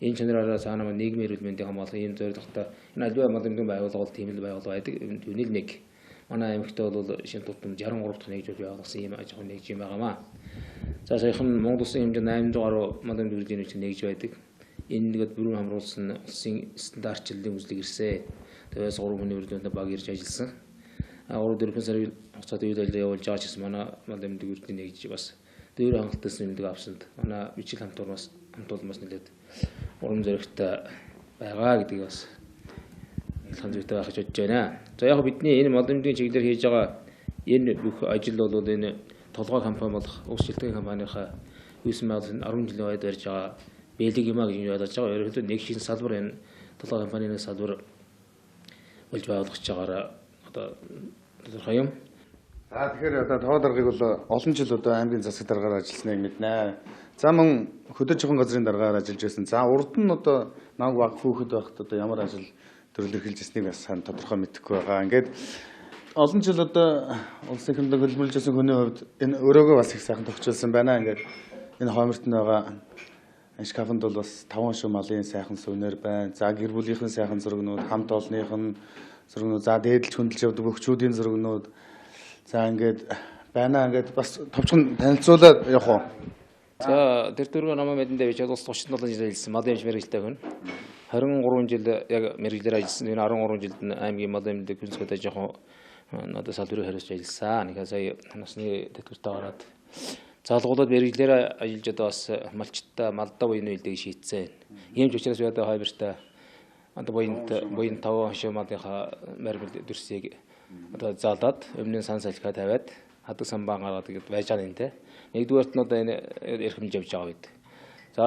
S10: Энэ чанараараа цаана нийгмийн эрүүл мэндийг хамгаалах ийм зорилготой энэ альва мал эмнэлгийн байгууллага тийм л байгууллага байдаг. Түүний нэг манай аймагт бол шинэ тутам 63 дахь нэгж байгуулсан ийм аж ахуйн нэгж юм байгаамаа. За саяхан Монгол улсын хэмжээнд 800 гаруй мал эмнэлгийн нэгж байдаг. Энэ нэгэд бүрэн хамруулсан улсын стандартчлалын үзлэг ирсэн. Тэгээс 3 хүний үрдүнд баг ирж ажилласан. 3-4 сарын хугацаанд үйл ажиллагаа явуулж байгаа ч гэсэн манай мал эмнэлгийн нэгж бас дөөр хангалттай нэмэлт авсанд манай бичил хамтуурмаас нэлээд урам зоригтой байгаа гэдгийг бас хэлхэн зүйтэй байх гэж бодож байна. За яг бидний энэ мал эмнэлгийн чиглэлээр хийж байгаа энэ бүх ажил бол энэ толгой компани болох Ус шилтгэн компанийхаа үүсгэн байгуулсан 10 жилийн үед барьж байгаа бэлэг юмаа гэж ойлгож байгаа. Ерөнхийдөө нэг шин салбар энэ толгой компанийн салбар болж байгуулж байгаагаар одоо тодорхой юм.
S2: За тэгэхээр одоо тоо даргыг бол олон жил одоо аймгийн засаг даргаар ажилласныг мэднэ. За мөн хөдөө зохион газрын даргаар ажиллаж байсан. За урд нь одоо намайг вакф хөөхд байхад одоо ямар ажил төрөл эрхэлж ирснийг бас сайн тодорхой мэдэхгүй байгаа. Ингээд олон жил одоо улсын хэмжээнд хөлбөрлж байсан хүний хувьд энэ өрөөгөө бас их сайхан тохижуулсан байна. Ингээд энэ хойморт нь байгаа шкафанд бол бас 5 шив малын сайхан сүнээр байна. За гэр бүлийнхэн сайхан зургнууд, хамт олонныхын зургнууд, за дээдлж хөндлөж явдаг бөхчүүдийн зургнууд. За ингээд байна. Ингээд бас товчхон танилцуулаад явах уу?
S10: За тэр дөрвөн намаа мэдэндээ бич улс 37 жил ажилласан мал эмч мэргэжилтэй хүн. 23 жил яг мэргэжлэр ажилласан. Энэ 13 жилд аймгийн мал эмнэлэг хүнсгэд аж ахуй одоо салбарыг хариуцж ажилласан. Нэг сая насны тэтгэвртээ гараад залгуулад мэргэжлэр ажиллаж одоо бас малчтаа малдаа буйны үйлдэл шийдсэн. Ийм ч учраас одоо хойберта одоо буйн 5 шив малынхаа мэрэгэл дүрсийг одоо заалаад өмнө сан салхиа тавиад хадаг самбаа гаргаад ингэж байж байгаа юм те. Нэгдүгээрт нь одоо энэ эрхэмж явж байгаа үед. За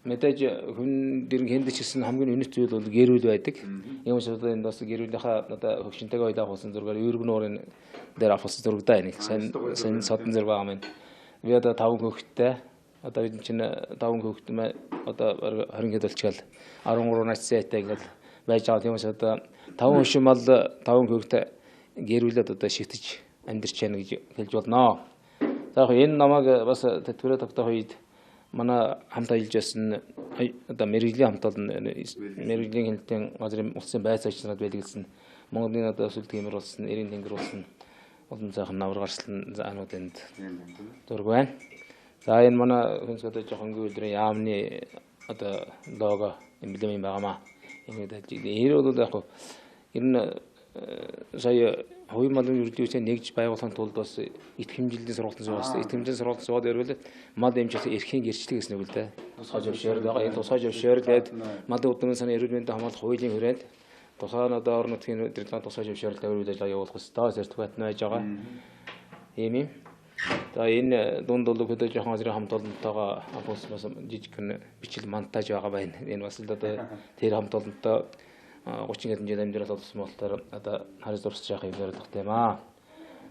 S10: мэдээж хүн дэрэн хэндэч гэсэн хамгийн үнэт зүйл бол гэрүүл байдаг. Ийм ч одоо энэ бас гэрүүлийнхаа одоо хөгшинтэйгээ үед авахсан зургаар өргөн нуурын дээр авахсан зургадаа энэ сайн содон зураг байгаа юм. Би одоо 5 хүүхэдтэй одоо бид чинь 5 хүүхэд одоо 20 хэд болчихвол 13 нацтай ингэж байж байгаа. Тийм учраас одоо 5 шив мал 5 хүүхэд гэрүүлээд одоо шигтэж амьдарч яана гэж хэлж болно. За яг энэ намайг бас тэтгэврээ тогтоох үед манай хамт ажиллаж байсан одоо мэргэжлийн хамт олон мэргэжлийн хяналтын газрын улсын байц агчнууд байдаг гэсэн Монголын одоо сүлд тиймэр болсон, эрийн тэнгэр болсон олон сайхан навар гарслан заанууд энд зураг байна. За энэ манай хүнсгэд жоохон гүйлдрийн яамны одоо лого эмблем юм байгаамаа. Энэ бол яг энэ сая хувийн малын үржилгчээ нэгж байгуулахын тулд бас эт хэмжилтийн сургалтын суугаад эт хэмжилтийн сургалтын суугаад ирвэл мал эмчилгээ эрхийн гэрчлэг гэсэн үг л дээ. Тусгай зөвшөөрөл байгаа. Энэ тусгай зөвшөөрөл гээд малын удмын санаа эрүүл мэндийн хамгаалах хуулийн хүрээнд тусгай одоо орон нутгийн удирдлагын тусгай зөвшөөрөлтэй үйл ажиллагаа явуулах ёстой сертификат нь байж байгаа. Ийм юм. За энэ дунд бол хөдөө жоохон газрын хамт олонтойгоо бас жижиг бичил монтаж байгаа байна. Энэ бас л одоо тэр хамт олонтой 30 хэдэн жил амьдрал болсон болохоор одоо харьс дурсаж явах юм ярих юм аа.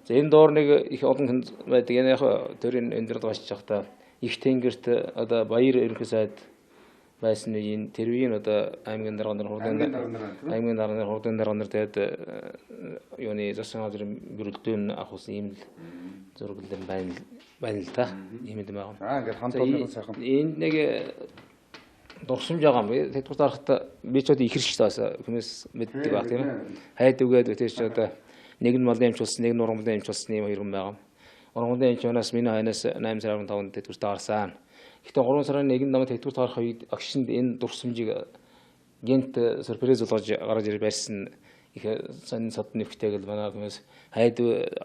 S10: За энэ доор нэг их олон хүн байдаг. Энэ яг төрийн амьдрал гашиж явахдаа их тэнгэрт одоо баяр ерөнхий сайд байсан үеийн тэр үеийн одоо аймгийн дарга нар хурдан дарга нар тэгээд юуны засгийн газрын бүрэлдэхүүн авахсан ийм л зураглал байна л та. Ийм юм байна.
S2: Ингээд хамт олон сайхан.
S10: Энэ нэг дурсамж байгаа юм. Тэтгэврт харахад би ч одоо их хэрэг бас хүмүүс мэддэг баг тийм ээ. Хайд үгээд тэр ч одоо нэг нь малын эмч болсон, нэг нь уран бүтээн эмч болсон юм хоёр хүн байгаа. Уран бүтээн эмч өнөөс миний хойноос 8.5 тэтгэврт харсан. Гэхдээ 3 сарын 1-нд намайг тэтгэврт харах үед агшинд энэ дурсамжийг гэнт сюрприз болгож гаргаж ирж байсан их сонин содны нөхтэйгэл манай хүмүүс хайд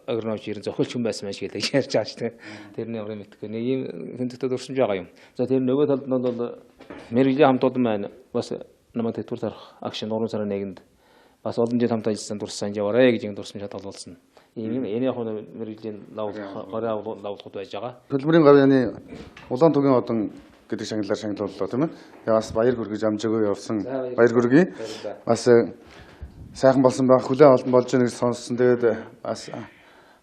S10: агроновч ирэн зохиолч хүн байсан байж гэдэг ярьж байгаа ч тийм. Тэрний урын мэдхгүй нэг юм хүндэтгэл дурсамж байгаа юм. За тэр нөгөө талд нь бол мэрэгжлийн хамтууд маань бас намайг тэтгэврт харах агшинд 3 сарын 1-нд бас олон жил хамт ажилласан дурсамж яваарэ гэж дурсамж хадгалуулсан. Ийм энэ яг нь мэрэгжлийн лавлахад байж байгаа.
S2: Хөдөлмөрийн гавьяаны улаан тугийн одон гэдэг шагналаар шагналууллаа тийм ээ. Тэгээ бас баяр хүргэж амжаагүй явсан баяр хүргэе. Бас сайхан болсон байх хүлээн авалт болж байгаа гэж сонссон. Тэгээд бас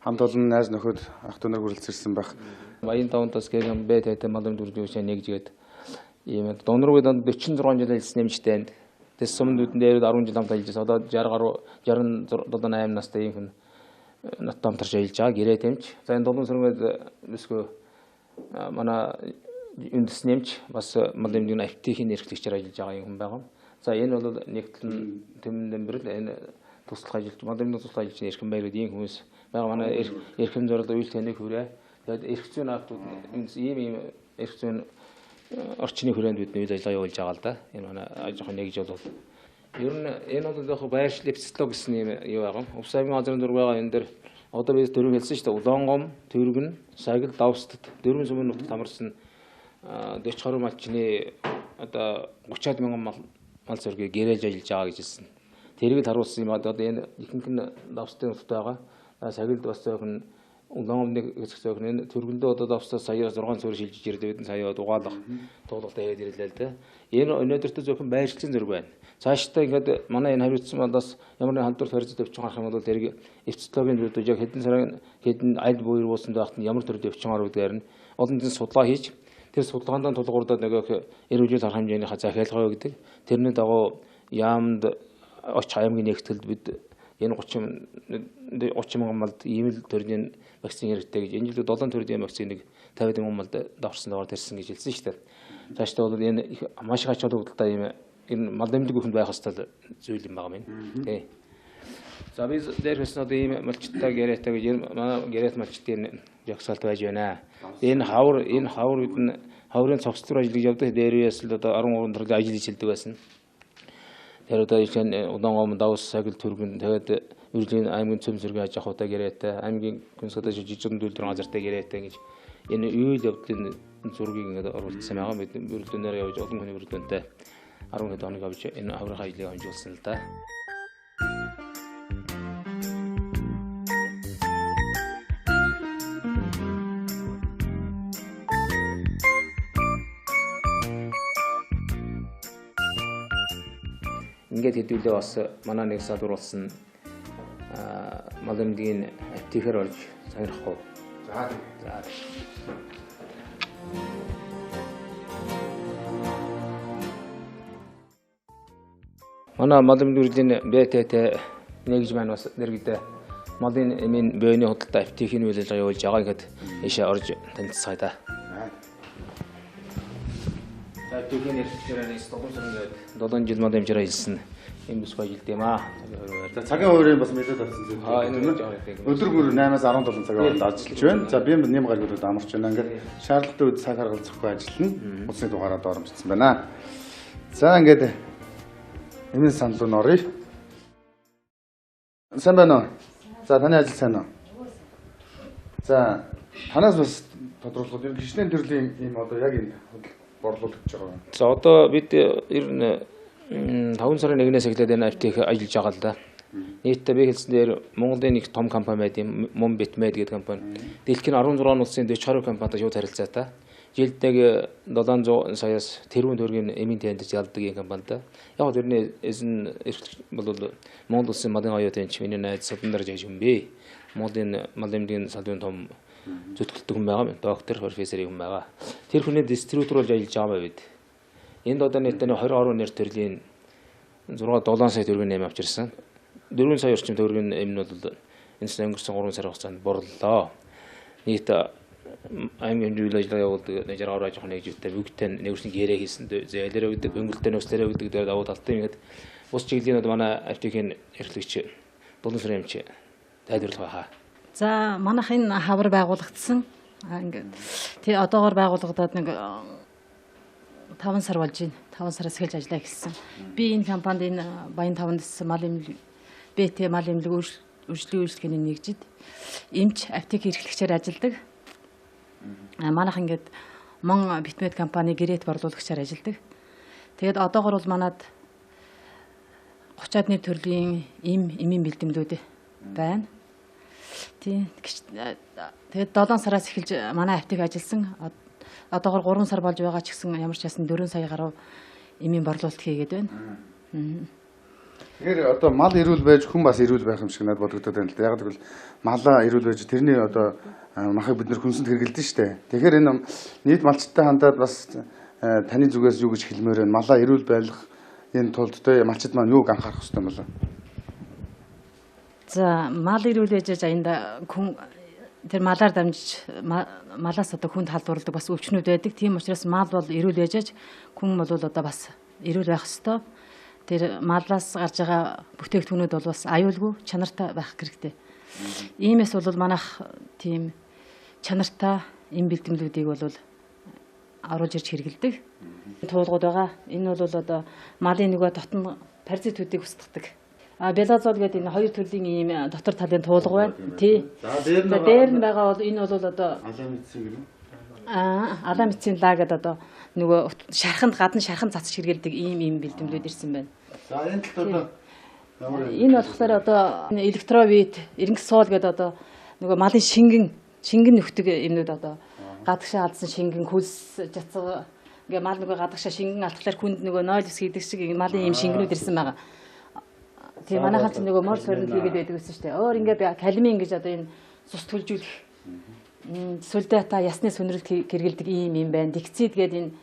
S2: хамт олон найз нөхөд ах дүү нар хүрэлцэрсэн байх.
S10: Баян тавтас гэрэн бэтэт малын дүржүүлж нэгжгээд ийм доноргүй донд 46 жил ажилласан нэмжтэй. Тэс сумдууд дээр 10 жил хамт ажилласан. Одоо 67-8 настай ийм хүн наттай хамтарч ажиллаж байгаа. Гэрээ тэмч. За энэ 7 сармэд өсгөө манай үндэс нэмч бас малын дүрийн аптекийн эрхлэгчээр ажиллаж байгаа юм хүн байгаа. За энэ бол нэгтлэн тэмдэн дэмбэрэл энэ туслах ажилч малын дүрийн туслах ажилчны эрхэм баярууд ийм хүмүүс байгаа. Манай эрхэм зорилго үйл таныг хүрээ. Тэгээд эрх зүйн автууд ийм эрх зүйн орчны хүрээнд бидний үйл ажиллагаа явуулж байгаа л да. Энэ манай ажихын нэгж бол ер нь энэ бол яг байршил эвцлэг гэсэн юм юу байгаа. Увсаймын газрын зураг байгаа энэ дэр одоо бид дөрөв хэлсэн шүү дээ. Улаангом, Тэргэн, Сагил, Давстад дөрвөн сумын нутагт хамарсан 40 гаруй малчны одоо 30-аад мянган мал зургийг гэрээж ажиллаж байгаа гэж хэлсэн. Тэрийг л харуулсан юм одоо энэ ихэнх нь Давстын нутагт байгаа. Сагилд бас зөөхөн Улаангомны хэсэг зөөхөн энэ Тэргэндээ одоо Давстаас сая 6 зураг шилжиж ирдэг. Сая дугаалах туулгалт яриад ирлээ л дээ. Энэ өнөөдөртөө зөөхөн байршлын зураг байна. Цаашдаа ингээд манай энэ хариуцсан мандаас ямар нэг халдвар харьцаж өвчин гарах юм бол тэрийг эвцлогийн зүйлүүд яг хэдэн сарын хэдэн аль буйр буусан байхад ямар төрлийн өвчин гаруудгаар нь олон дэс судлаа хийж тэр судалгаанд тулгуурлаад нөгөө эрүүл арга хэмжээний захиалгаа өгдөг. Тэрний дагуу яамд оч аймгийн нэгтгэлд бид энэ 30 мянган малд ийм л төрлийн вакцин хэрэгтэй гэж энэ жилд 7 төрлийн вакциныг 50 мянган малд давхарсан доор тэрсэн гэж хэлсэн шүү дээ. Цаашдаа бол энэ маш их ач холбогдолтой юм энэ мал эмнэлэг бүхэнд байх хэвээр зүйл юм байгаа юм. Тий. За би дээрээс нь одоо ийм малчтаа гэрээтэй гэж манай гэрээт малчтын жагсаалт байж байна. Энэ хавар бид нь хаврын цогцлоор ажиллаж явдаг. Дээрээс л одоо 13 төрлийн ажил хийдэг байсан. Тэр одоо энэ Улаангом, Давс, Сагил, Тэргэн тэгээд Үрлийн аймгийн цөм зэрэг аж ахуйтай гэрээтэй, аймгийн консултац жижигэн үйлдвэрийн газартай гэрээтэй гэж энэ үйл явдлын зургийг ингээд оруулсан байгаа. Бид бүрэлдэхүүнээр явж олон хүний бүрэлдэхүүнтэй 10 хэд хоног авч энэ хаврын ажлыг хэмжүүлсэн л да. Ингээд хэдүүлээ бас манай нэг салбар болсон мал эмнэлгийн аптекээр орж сонирхгүй. За. Манай мал эмнэлгийн БТТ нэгж маань бас нэргэдэ малын эмийн биений худалдаа аптекийн үйл ажиллагаа явуулж байгаа гэхэд ийшээ орж танилцсаа да. Аптекийн эрхлэгчээр нь 7 жил мал эмчээр ажилласан юм бүс ажилт юм аа.
S2: За цагийн хуваарийг бас мэдээд авсан зүйл. Өдөр бүр 8-аас 17 цагийн хооронд ажиллаж байна. За би нэм гаргуудад амарч байна. Ингээд шаардлагатай үед цаг харгалзахгүй ажиллана. Улсын дугаараар доромжсон байна. За ингээд эмийн санал руу оръё. Сайн байна уу? За таны ажил сайн уу? За танаас бас тодорхойлбол ер нь гişнэн төрлийн ийм одоо яг энэ борлуулагдж байгаа.
S10: За одоо бид ер нь 5 сарын 1-ээс эхлээд энэ аптек ажиллаж байгаа л да. Нийтдээ би хэлсэн дээр Монголын нэг том компани байд юм Монбитмед гэдэг компани. Дэлхийн 16 улсын 40 компанитай шууд харилцаатай. жилдээ 700 саяас тэрбум төгрөгийн эмийн тендерч ялдаг энэ компанид. Яг тэрний эзэн эрхлэгч бол Монгол Улсын малын аюутынч миний найз Судандар Жайшинбэ. Монголын малын эмнэлгийн салбарын том зүтгэлдэг хүн байгаа юм. Доктор, профессор хүн байгаа. Тэр хүний дистрибьютор болж ажиллаж байгаа бид. Энд одоо нийтдээ 20 орон нэр төрлийн 6-7 сая төгрөгийн эм авчирсан. 4 сая орчим төгрөгийн эм нь бол энэ сар өнгөрсөн 3 сар хугацаанд борлоо. Нийт аймгийн үйл ажиллагаа явуулдаг 60 ороо жоохон нэгжүүтэй бүгдтэй нэгүрсэн гэрээ хийсэн зээлэрэ өгдөг, хөнгөлөлтөй нөөцлөрөө өгдөг дээр давуу талтай ингээд бус чиглэлийн манай аптекийн эрхлэгч Дулан Сүрэн эмч тайлбарлах байхаа.
S3: За манайх энэ хавар байгуулагдсан. Ингээд тий одоогоор байгуулагдаад нэг 5 сар болж байна. 5 сараас эхэлж ажиллаа эхэлсэн. Би энэ компанид энэ Баян 5-д мал эмнэлэг БТ мал эмнэлэг үйлчлэгээний нэгжид эмч аптек эрхлэгчээр ажилладаг. Манайх ингээд Мон Битмед компани гэрээт борлуулагчаар ажилладаг. Тэгээд одоогоор бол манад 30-аад нийт төрлийн эмийн бэлтгэлүүд байна. Тэгээд 7 сараас эхэлж манай аптек ажилласан. Одоогоор 3 сар болж байгаа ч гэсэн ямар ч ясна 4 сая гаруй эмийн борлуулалт хийгээд байна.
S2: Тэгэхээр одоо мал ирүүл байж хүн бас ирүүл байх юм шиг надад бодогдоод байна л да. Яг тэгвэл малаа ирүүл байж тэрний одоо махыг бид нэр хүнсэнд хэрэгэлдэж штэ. Тэгэхээр энэ нийт малчтай хандаад бас таны зүгээс юу гэж хэлмээр байна? Малаа ирүүл байлгах энэ тулд тэ малчид маань юуг анхаарах хэрэгтэй юм болоо?
S3: За мал ирүүл байж аянда хүн тэр малаар дамжиж малаас одоо хүнд халдварладаг бас өвчнүүд байдаг. Тийм учраас мал бол ирүүл байж хүн бол одоо бас ирүүл байх ёстой. Тэр малаас гарч байгаа бүтээгдэхүүнүүд бол бас аюулгүй чанартай байх хэрэгтэй. Иймээс бол манайх тийм чанартай эм бэлтгэлүүдийг бол оруулж ирж хэрэгэлдэг. Туулгууд байгаа. Энэ бол одоо малын нөгөө дотн паразитуудыг устгадаг. Белазол гэдэг энэ хоёр төрлийн ийм дотор талын туулга байна. Тий. За дээр нь байгаа бол энэ бол одоо аламицин гэнэ. Аламицин лаа гэдэг одоо нөгөө шарханд гадна шархан цацж хэрэгэлдэг ийм бэлтгэлүүд ирсэн байна.
S2: За энэ талд одоо
S3: энэ болохоор одоо электровит, эренх суул гэдэг одоо нөгөө малын шингэн нөхдөг юмнууд одоо гадагшаа алдсан шингэн хөлс жацгаа ингээ мал нөгөө гадагшаа шингэн алдахлаар хүнд нөгөө нойлс хийдэг шиг малын ийм шингэнүүд ирсэн байгаа. Тийм манайхан ч нөгөө морс хорнд хийгээд байдаг гэсэн шүү дээ. Өөр ингээ калмин гэж одоо энэ цус төлжүүлэх сүлдата ясны сүнрэлт хэрэгэлдэг ийм байна. Дикцид гэдэг энэ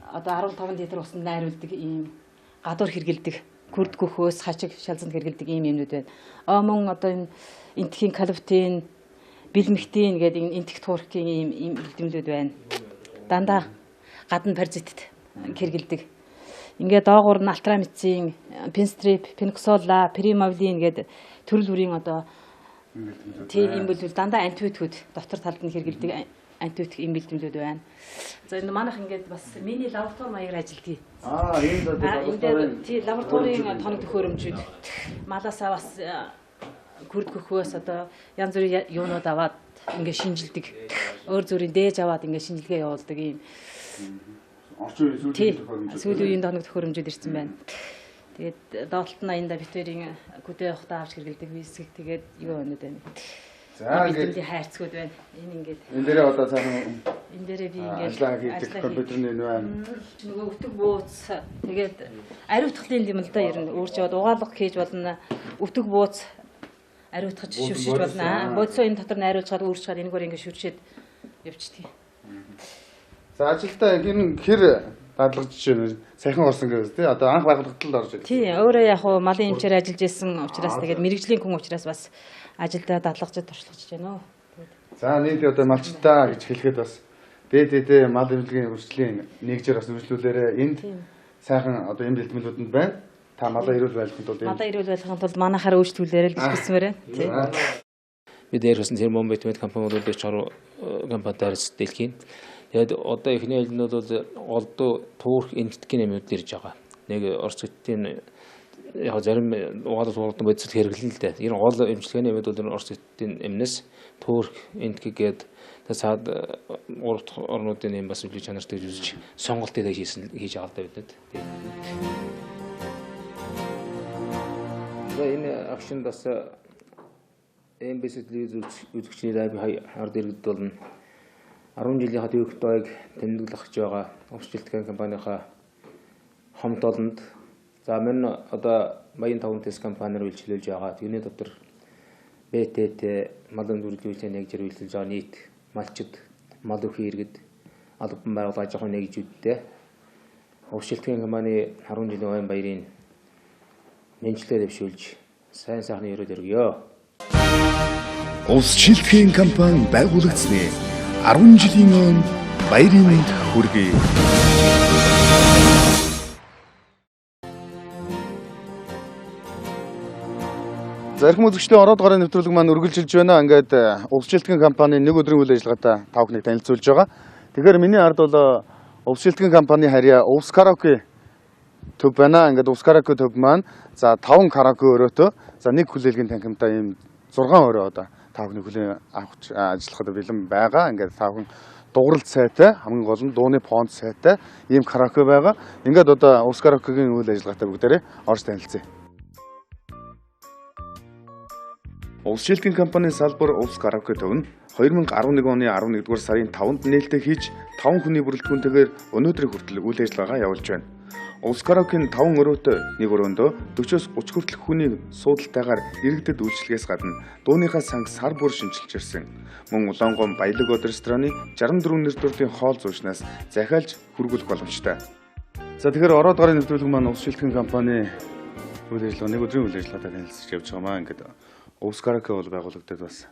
S3: одоо 15 литр усанд найруулдаг ийм гадуур хэрэгэлдэг күрд гөхөөс хачиг шалзанд хэрэгэлдэг ийм юмнууд байна. Мөн одоо энэ энтхийн калвтин, бэлмэгтин гэдэг энэ энтх тууркийн ийм бэлтгэлүүд байна. Дандаа гадна паразитд хэрэгэлдэг. Ингээд доогуур нь алтрамицин, пенстрип, пеноксола, примавлин гэдэг төрөл бүрийн одоо тийм юм бол дандаа антибиотикүүд дотор талд нь хэрэгэлдэг антибиотик юм бэлтгэлүүд байна. За энэ манайх ингээд бас мини лаборатори маягаар ажилладаг. Энэ лабораторийн тоног төхөөрөмжүүд малаасаа бас күрд гөхөөс одоо янз бүрийн юунууд аваад ингээд шинжилдэг. Өөр зүрийн дээж аваад ингээд шинжилгээ явуулдаг юм.
S2: орчин үеийн
S3: сүүлийн тоног төхөөрөмжүүд ирсэн байна. Тэгээд доотлолт нь аянда битэрийн гүдээ явахтаа авч хэрэгэлдэг висэг тэгээд юу өнөд байна. За ингээд хайрцгууд байна. Энэ ингээд
S2: энэ дээрээ одоо цаана
S3: энэ дээрээ би ингээд
S2: ажиллаа хийдэг компьютерний энэ байна.
S3: Нөгөө өтөг бууц тэгээд ариутгалын юм л да ер нь өөрч яваад угаалга хийж болно. Өтөг бууц ариутгаж шүршиж болно. Бодсоо энэ дотор нь ариутгаад өөрчлөж энэгээр ингээд шүршээд явчихдаг.
S2: За ажилдаа энэ хэр дадлага жишээ сайхан орсон гэсэн тий одоо анх байгууллагад орж ирсэн.
S3: Тий өөрөө яг хуу малын эмчээр ажиллаж исэн учраас тэгээд мэрэгжлийн хүн учраас бас ажилдаа дадлагчид туршлагаж байна.
S2: За нийт одоо малчтаа гэж хэлэхэд бас БДТ мал эмнэлгийн үржлийн нэгжээр бас үржлүүлээрээ энд сайхан одоо энэ бэлтгэлүүдэнд байна. Та малаа ирүүл байлгахын тулд
S3: малаа ирүүл байлгахын тулд манайхаар үйлчлүүлээрэй гэж хэлсмээр байна. Тий.
S10: Бид ярьсан Термон Битмед компаниуд дээр чаруу компаниудаар дэлхийн. Тэгээд одоо эхний ээлжнүүд бол олдоо туурх энтгийн юмуд ирж байгаа. Нэг орц хотын яг зарим угаалгал суурдан бодисол хэрэглэн л дээ. Энэ гол эмчилгээний юмуд бол орц хотын эмнэс туурх энтгээд саад 3 дахь орнуудын юм бас үгүй чанартай үзэж сонголтыг хийж байгаа л да бидэд. За энэ агшинд бас MBC телевиз үзэгчний лайв хард иргэд болно. 10 жилийн төвөгтөөг тэмдэглэж байгаа өвчлөлтийн компанийнхаа хомд олонд за мань одоо 85 тест компаниар үйлчлүүлж байгаа. Түүний дотор БТТ малын дүрлүүлэлтийн нэгжээр үйлчлүүлж байгаа нийт малчид, мал өхөн иргэд, албан байгууллага аж ахуйн нэгжүүдтэй өвчлөлтийн компани 10 жилийн ойн баярын менчлээ дэвшүүлж сайн сайхны өрөөд өргөё.
S2: Улс шилтгэхийн компани байгуулагдсны 10 жилийн өмнө баярын мэнд хүргэе. Зарим үзэгчдийн ороод гарын нэвтрүүлэг маань үргэлжилж байна. Ингээд улс шилтгэхийн компани нэг өдрийн үйл ажиллагаатай та бүхнийг танилцуулж байгаа. Тэгэхээр миний ард бол улс шилтгэхийн компани харьяа Увс караоке төв байна. Ингээд Увс караоке төв маань за 5 караоке өрөөтэй за нэг хүлээлгийн танхимтай ийм 6 өрөө одоо та бүхний хүлээн авах ажиллахад бэлэн байгаа. Ингээд та бүхэн дууралт сайтай хамгийн гол нь дууны фонд сайтай ийм караоке байгаа. Ингээд одоо Увс караокегийн үйл ажиллагаатай бүгдээрээ орж танилцъя. Улс шилтгэхийн компанийн салбар Увс караоке төв нь 2011 оны 11-р сарын 5-нд нээлттэй хийж 5 хүний бүрэлдэхүүнтэйгээр өнөөдрийн хүртэл үйл ажиллагаагаа явуулж байна. Увс караокегийн 5 өрөөтэй нэг өрөөндөө 40-оос 30 хүртэл хүний суудалтайгаар иргэдэд үйлчлэгээс гадна дууныхаа санг сар бүр шинжилж ирсэн. Мөн Улаангом Баялаг од рестораны 64 нэр төрлийн хоол зууснаас захиалж хүргүүлэх боломжтой. За тэгэхээр ороод гарын нэвтрүүлэг маань Увс шилтгэхийн компани үйл ажиллагаа нэг өдрийн үйл ажиллагаатай танилцж явж байгаа маа. Ингээд Увс караоке бол байгуулагдаад бас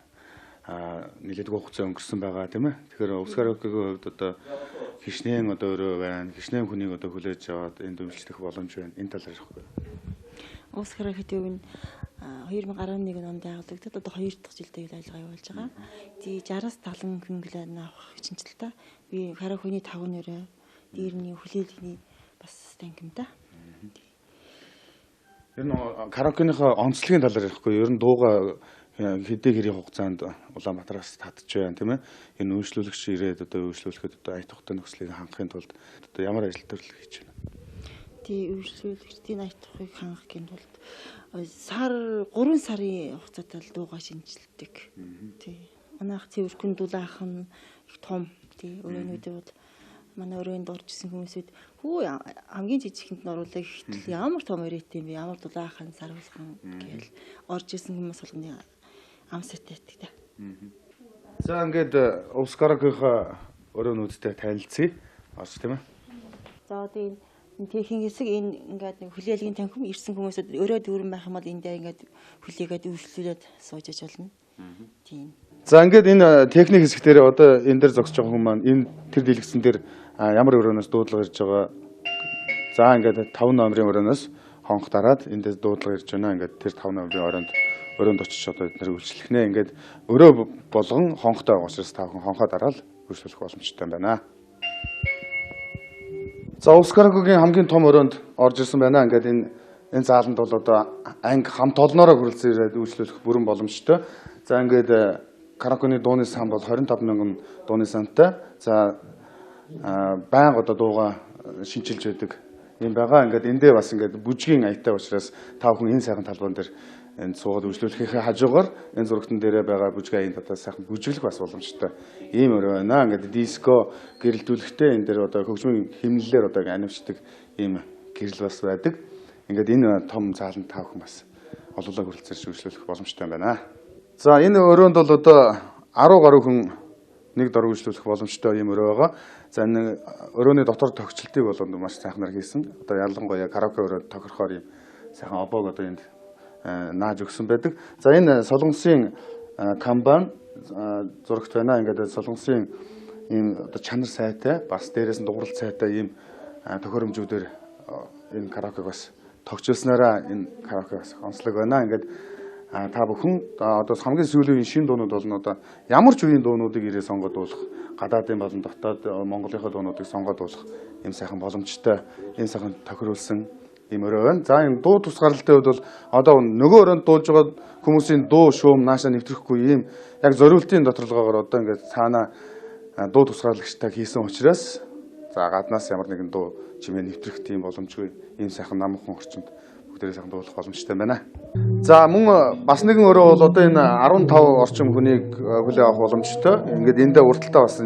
S2: нэлээд хугацаа өнгөрсөн байгаа тийм ээ. Тэгэхээр Увс караокегийн хувьд одоо хишнээн одоо өрөө байна. Хишнээн хүнийг одоо хүлээж аваад энд үйлчлэх боломж байна. Энэ талаар ярихгүй.
S5: Увс караоке-ийн 2011 онд байгуулагдаад одоо 2 дахь жилдээ үйл ажиллагаа явуулж байгаа. Тий 60-аас 70 хүн хүлээн авах чинжилтэй. Би караокений 5 нэрээ дээрний хүлээлгийн бас танхимтай.
S2: Ер нь караокеныхаа онцлогийн талаар ярихгүй. Ер нь дууга хэдий хэрийн хугацаанд Улаанбаатараас татж байна тийм ээ. Энэ үйлчлүүлэгч ирээд одоо үйлчлүүлэхэд одоо ая тухтай нөхцөлийг хангахын тулд одоо ямар ажил төрлөг хийж байна.
S5: Тий үйлчлүүлэгчдийн ая тухайг хангахын тулд сар 3 сарын хугацаатай л дууга шинжилдэг. Тий. Манайх цэвэрхэн дулаах нь их том. Тий. Өрөөнүүдээ бол манай өрөөнд орж исэн хүмүүсүүд хүү хамгийн жижигхэнд нь оруулаа гэхтэл ямар том өрөөтэй юм бэ? Ямар дулаахан саруулхан гэж орж исэн хүмүүс болгоны ам сэттэй та.
S2: За ингээд Увс караокегийн өрөөнүүдтэй танилцъя. Орж тийм ээ.
S5: За одоо энэ техникийн хэсэг энэ ингээд нэг хүлээлгийн танхим ирсэн хүмүүсүүд өрөө дүүрэн байх юм бол энэ дээр ингээд хүлээгээд үйлчлүүлээд сууж аж болно. Тийм.
S2: За ингээд энэ техник хэсэг дээр одоо энэ дээр зогсож байгаа хүмүүс маань энэ тэр дэлгэцэн дээр ямар өрөөнөөс дуудлага ирж байгаа. За ингээд 5 номерын өрөөнөөс хонх дараад эндээс дуудлага ирж байна. Ингээд тэр 5 номерын өрөөнд очиж одоо эдгээр үйлчлэх нэ. Ингээд өрөө болгон хонхтой байгаа учраас та бүхэн хонхоо дараал үйлчлэх боломжтой байна. За Увс караокегийн хамгийн том өрөөнд орж ирсэн байна. Ингээд энэ зааланд бол одоо анги хамт олноороо хүрэлцэн ирээд үйлчлүүлэх бүрэн боломжтой. За ингээд караокений дууны сан бол 25,000 дууны сантай. За байнга одоо дууга шинжилж байдаг юм байгаа. Ингээд эндээ бас ингээд бүжгийн аятай учраас та бүхэн энэ сайхан талбан дээр энд суугаад үйлчлүүлэхээ хажуугаар энэ зурагтан дээрээ байгаа бүжгийн аян татаа сайхан бүжиглэх бас боломжтой. Ийм өрөө байна. Ингээд диско гэрэлтүүлэхтэй энэ дээр одоо хөгжмийн хэмнэлээр одоо анимчдаг ийм гэрэл бас байдаг. Ингээд энэ том зааланд та бүхэн бас олоолаа хүрэлцэрч үйлчлүүлэх боломжтой байна. За энэ өрөөнд бол одоо 10 гаруй хүн нэг дор үйлчлүүлэх боломжтой юм өрөө байгаа. За энэ өрөөний дотор тогтчлтыг бол маш сайхнаар хийсэн. Одоо ялангуяа караоке өрөөнд тохирохоор юм сайхан обоог одоо энд нааж өгсөн байдаг. За энэ солонгосын компани зурагт байна. Ингээд солонгосын ийм одоо чанар сайтай бас дээрээс нь дууралт сайтай ийм тохиромжүүдээр энэ караокег бас тогтчихснараа энэ караоке бас онцлог байна. Ингээд та бүхэн одоо хамгийн сүүлийн шинэ дуунууд болно. Одоо ямар ч үеийн дуунуудыг ирээ сонгоод уулах, гадаадын болон дотоод Монголынхаа дуунуудыг сонгоод уулах юм сайхан боломжтой, энэ сайхан тохируулсан юм өрөө байна. За энэ дуу тусгаарлалтын хувьд бол одоо нөгөө өрөөнд дуулж байгаа хүмүүсийн дуу шуум наашаа нэвтрэхгүй ийм яг зориултын доторлогоогоор одоо ингээд цаана дуу тусгаарлагчтай хийсэн учраас за гаднаас ямар нэгэн дуу чимээ нэвтрэх тийм боломжгүй ийм сайхан намхан орчинд бүгдээрээ сайхан дуулах боломжтой байна. За мөн бас нэгэн өрөө бол одоо энэ 15 орчим хүнийг хүлээн авах боломжтой. Ингээд эндээ урталтаа бас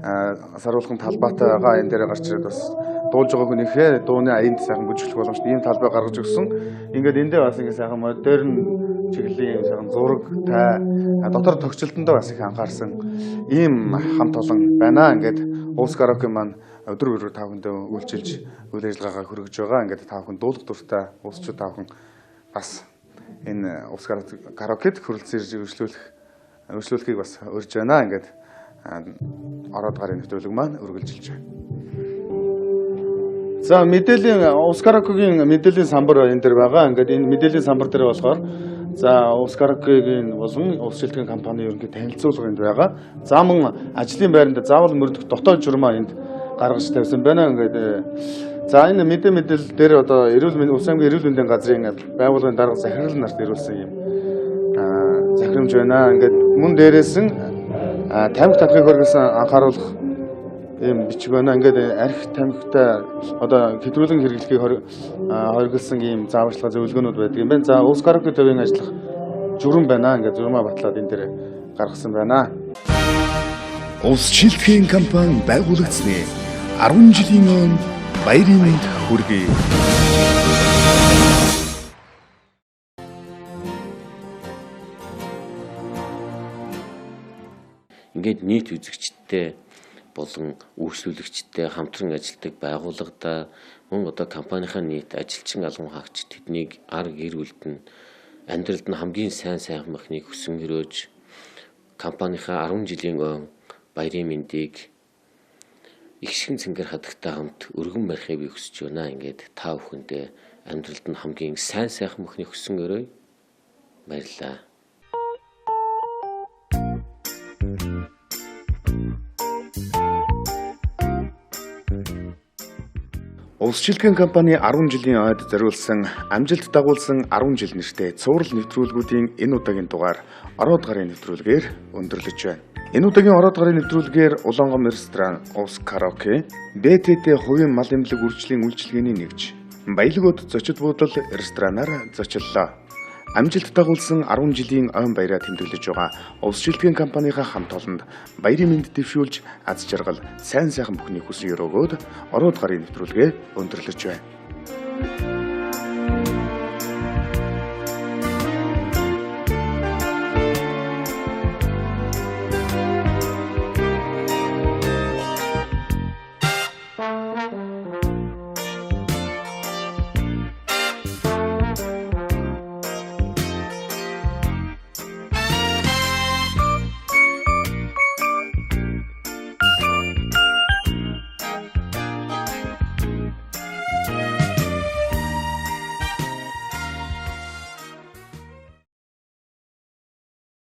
S2: саруулхан талбайтай байгаа энэ дээр гарч ирээд бас дуулж байгаа хүнийхээ дууны аянд сайхан бүжиглэх боломжтой ийм талбай гаргаж өгсөн. Ингээд эндээ бас ингэ сайхан модерн чиглэлийн сайхан зурагтай дотор тогтчлолтондоо бас их анхаарсан ийм хамт олон байна. Ингээд Улс караоке маань өдөр бүр та бүхэндээ үйлчилж үйл ажиллагаагаа хүргэж байгаа. Ингээд та бүхэн дуулах дуртай улсчууд та бүхэн бас энэ Улс караокед хүрэлцэн өргөжлүүлэхийг бас урьж байна. Ингээд ороод гарын нэвтрүүлэг маань үргэлжилж байна. За мэдээллийн Улс караокегийн мэдээллийн самбар энэ дэр байгаа. Ингээд энэ мэдээллийн самбар дээр болохоор за Улс караокегийн болон улс шилтгэн компани ерөнхий танилцуулга энд байгаа. За мөн ажлын байранд заавал мөрдөх дотоод журмаа энд гаргаж тавьсан байна. Ингээд за энэ мэдээлэл дээр одоо Улс аймгийн эрүүл мэндийн газрын байгууллагын дарга захирал нарт ирүүлсэн юм захирамж байна. Ингээд мөн дээрээс нь тамхи татхыг хөргөсөн анхааруулах ийм бичиг байна. Ингээд арх тамхитай одоо хэтрүүлэн хэрэглэхийг хоригдсан ийм зааварчилгаа зөвлөгөөнүүд байдаг юм байна. За Улс караоке төвийн ажиллах журам байна. Ингээд журмаа батлаад энэ дээр гаргасан байна.
S11: Улс шилтгэн компани байгуулагдсны 10 жилийн өмнө баярын мэнд хүргэе.
S1: Ингээд нийт үзэгчдтэй болон үйлчлүүлэгчтэй хамтран ажилладаг байгууллагада мөн одоо компанийнхаа нийт ажилчин албан хаагч тэднийг ар гэр бүлд нь амьдралд нь хамгийн сайн махныг хүсэн өрөөж компанийнхаа 10 жилийн өн баярын мэндийг их шигэн цэнгэр хадагтай хамт өргөн барихыг би хүсэж байна. Ингээд та бүхэндээ амьдралд нь хамгийн сайн махныг хүсэн өрөөе. Баярлалаа.
S2: Улс шилтгэн компани 10 жилийн ойд зориулсан амжилт дагуулсан 10 жил нэртэй цуврал нэвтрүүлгүүдийн энэ удаагийн дугаар ороод гарын нэвтрүүлгээр өндөрлөж байна. Энэ удаагийн ороод гарын нэвтрүүлгээр Улаангом ресторан, Улс караоке, БТТ хувийн мал эмнэлэг үйлчлийн үйлчилгээний нэгж, Баялагууд зочид буудал ресторанаар зочиллоо. Амжилт дагуулсан 10 жилийн ойн баяраа тэмдэглэж байгаа Улс шилтгэн компанийхаа хамт олонд баярын мэнд дэвшүүлж аз жаргал сайн сайхан бүхний хүсэн өрөөгөөд ороод гарын нэвтрүүлгээ өндөрлөж байна.